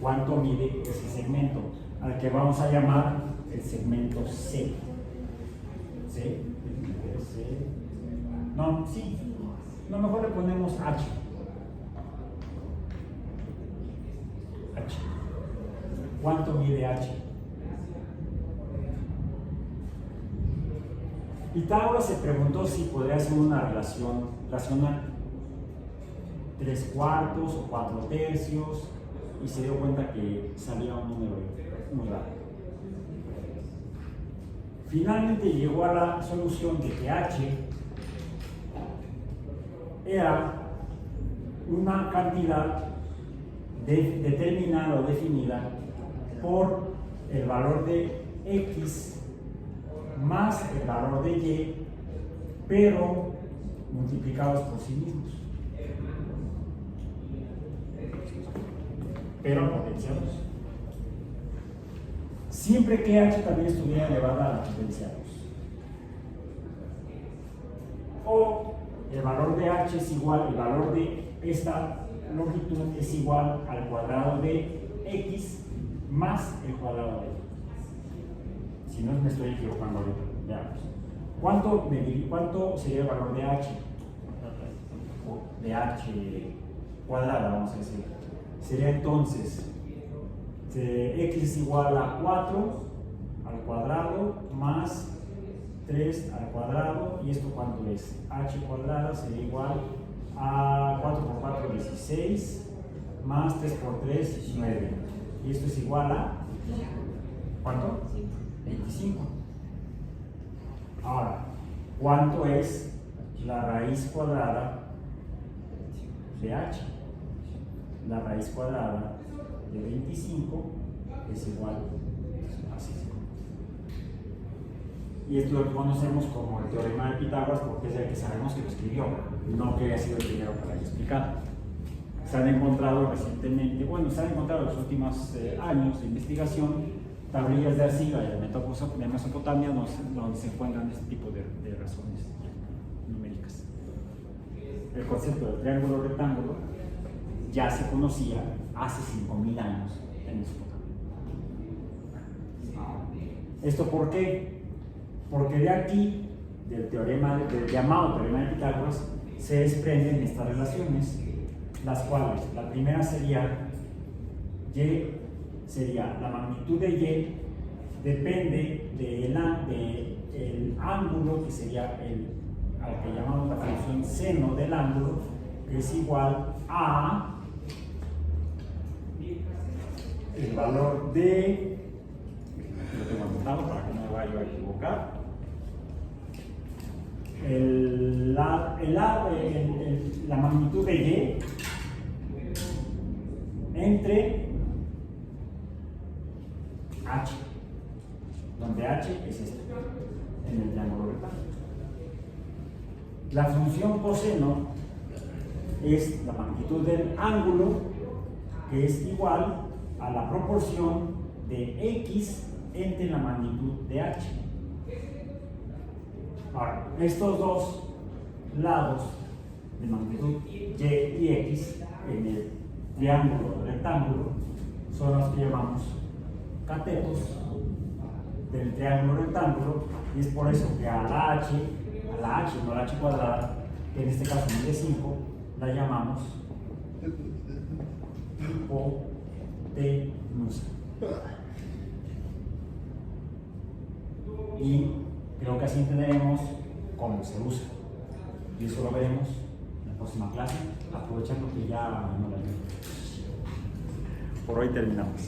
¿Cuánto mide ese segmento? Al que vamos a llamar el segmento C. ¿C? No, sí. No, mejor le ponemos H. H. ¿Cuánto mide H? Pitágoras se preguntó si podría hacer una relación racional, 3/4 o 4/3, y se dio cuenta que salía un número muy raro. Finalmente llegó a la solución de que H era una cantidad determinada o definida por el valor de X más el valor de Y, pero multiplicados por sí mismos, pero potenciados. Siempre que H también estuviera elevada a la potencia 2. O el valor de H es igual, el valor de esta longitud es igual al cuadrado de X más el cuadrado de Y. Si no me estoy equivocando ahorita, veamos. ¿Cuánto sería el valor de H? De H cuadrada, vamos a decir. Sería entonces X es igual a 4 al cuadrado más 3 al cuadrado, y esto cuánto es, H cuadrada sería igual a 4 por 4, 16, más 3 por 3, 9, y esto es igual a ¿cuánto? 25. Ahora, ¿cuánto es la raíz cuadrada de H? La raíz cuadrada de 25 es igual a 5. Y esto lo conocemos como el teorema de Pitágoras, porque es el que sabemos que lo escribió, no que haya sido el primero que lo haya explicado. se han encontrado recientemente, bueno, se han encontrado en los últimos años de investigación tablillas de arcilla de Mesopotamia donde se encuentran este tipo de razones numéricas. El concepto del triángulo rectángulo ya se conocía hace 5.000 años en Mesopotamia. ¿Esto por qué? Porque de aquí, del llamado teorema de Pitágoras, se desprenden estas relaciones, las cuales la primera sería la magnitud de Y depende del ángulo que sería al que llamamos la función seno del ángulo, que es igual a el valor de, lo tengo anotado para que no me vaya a equivocar, la magnitud de Y entre H, donde H es este, en el triángulo rectángulo. La función coseno es la magnitud del ángulo, que es igual a la proporción de X entre la magnitud de H. Ahora, estos dos lados de magnitud Y y X en el triángulo rectángulo son los que llamamos catetos del triángulo rectángulo, y es por eso que a la H, no a la H cuadrada, que en este caso mide 5, la llamamos hipotenusa. Y creo que así entenderemos cómo se usa. Y eso lo veremos en la próxima clase, aprovechando que ya no la veo. Por hoy terminamos.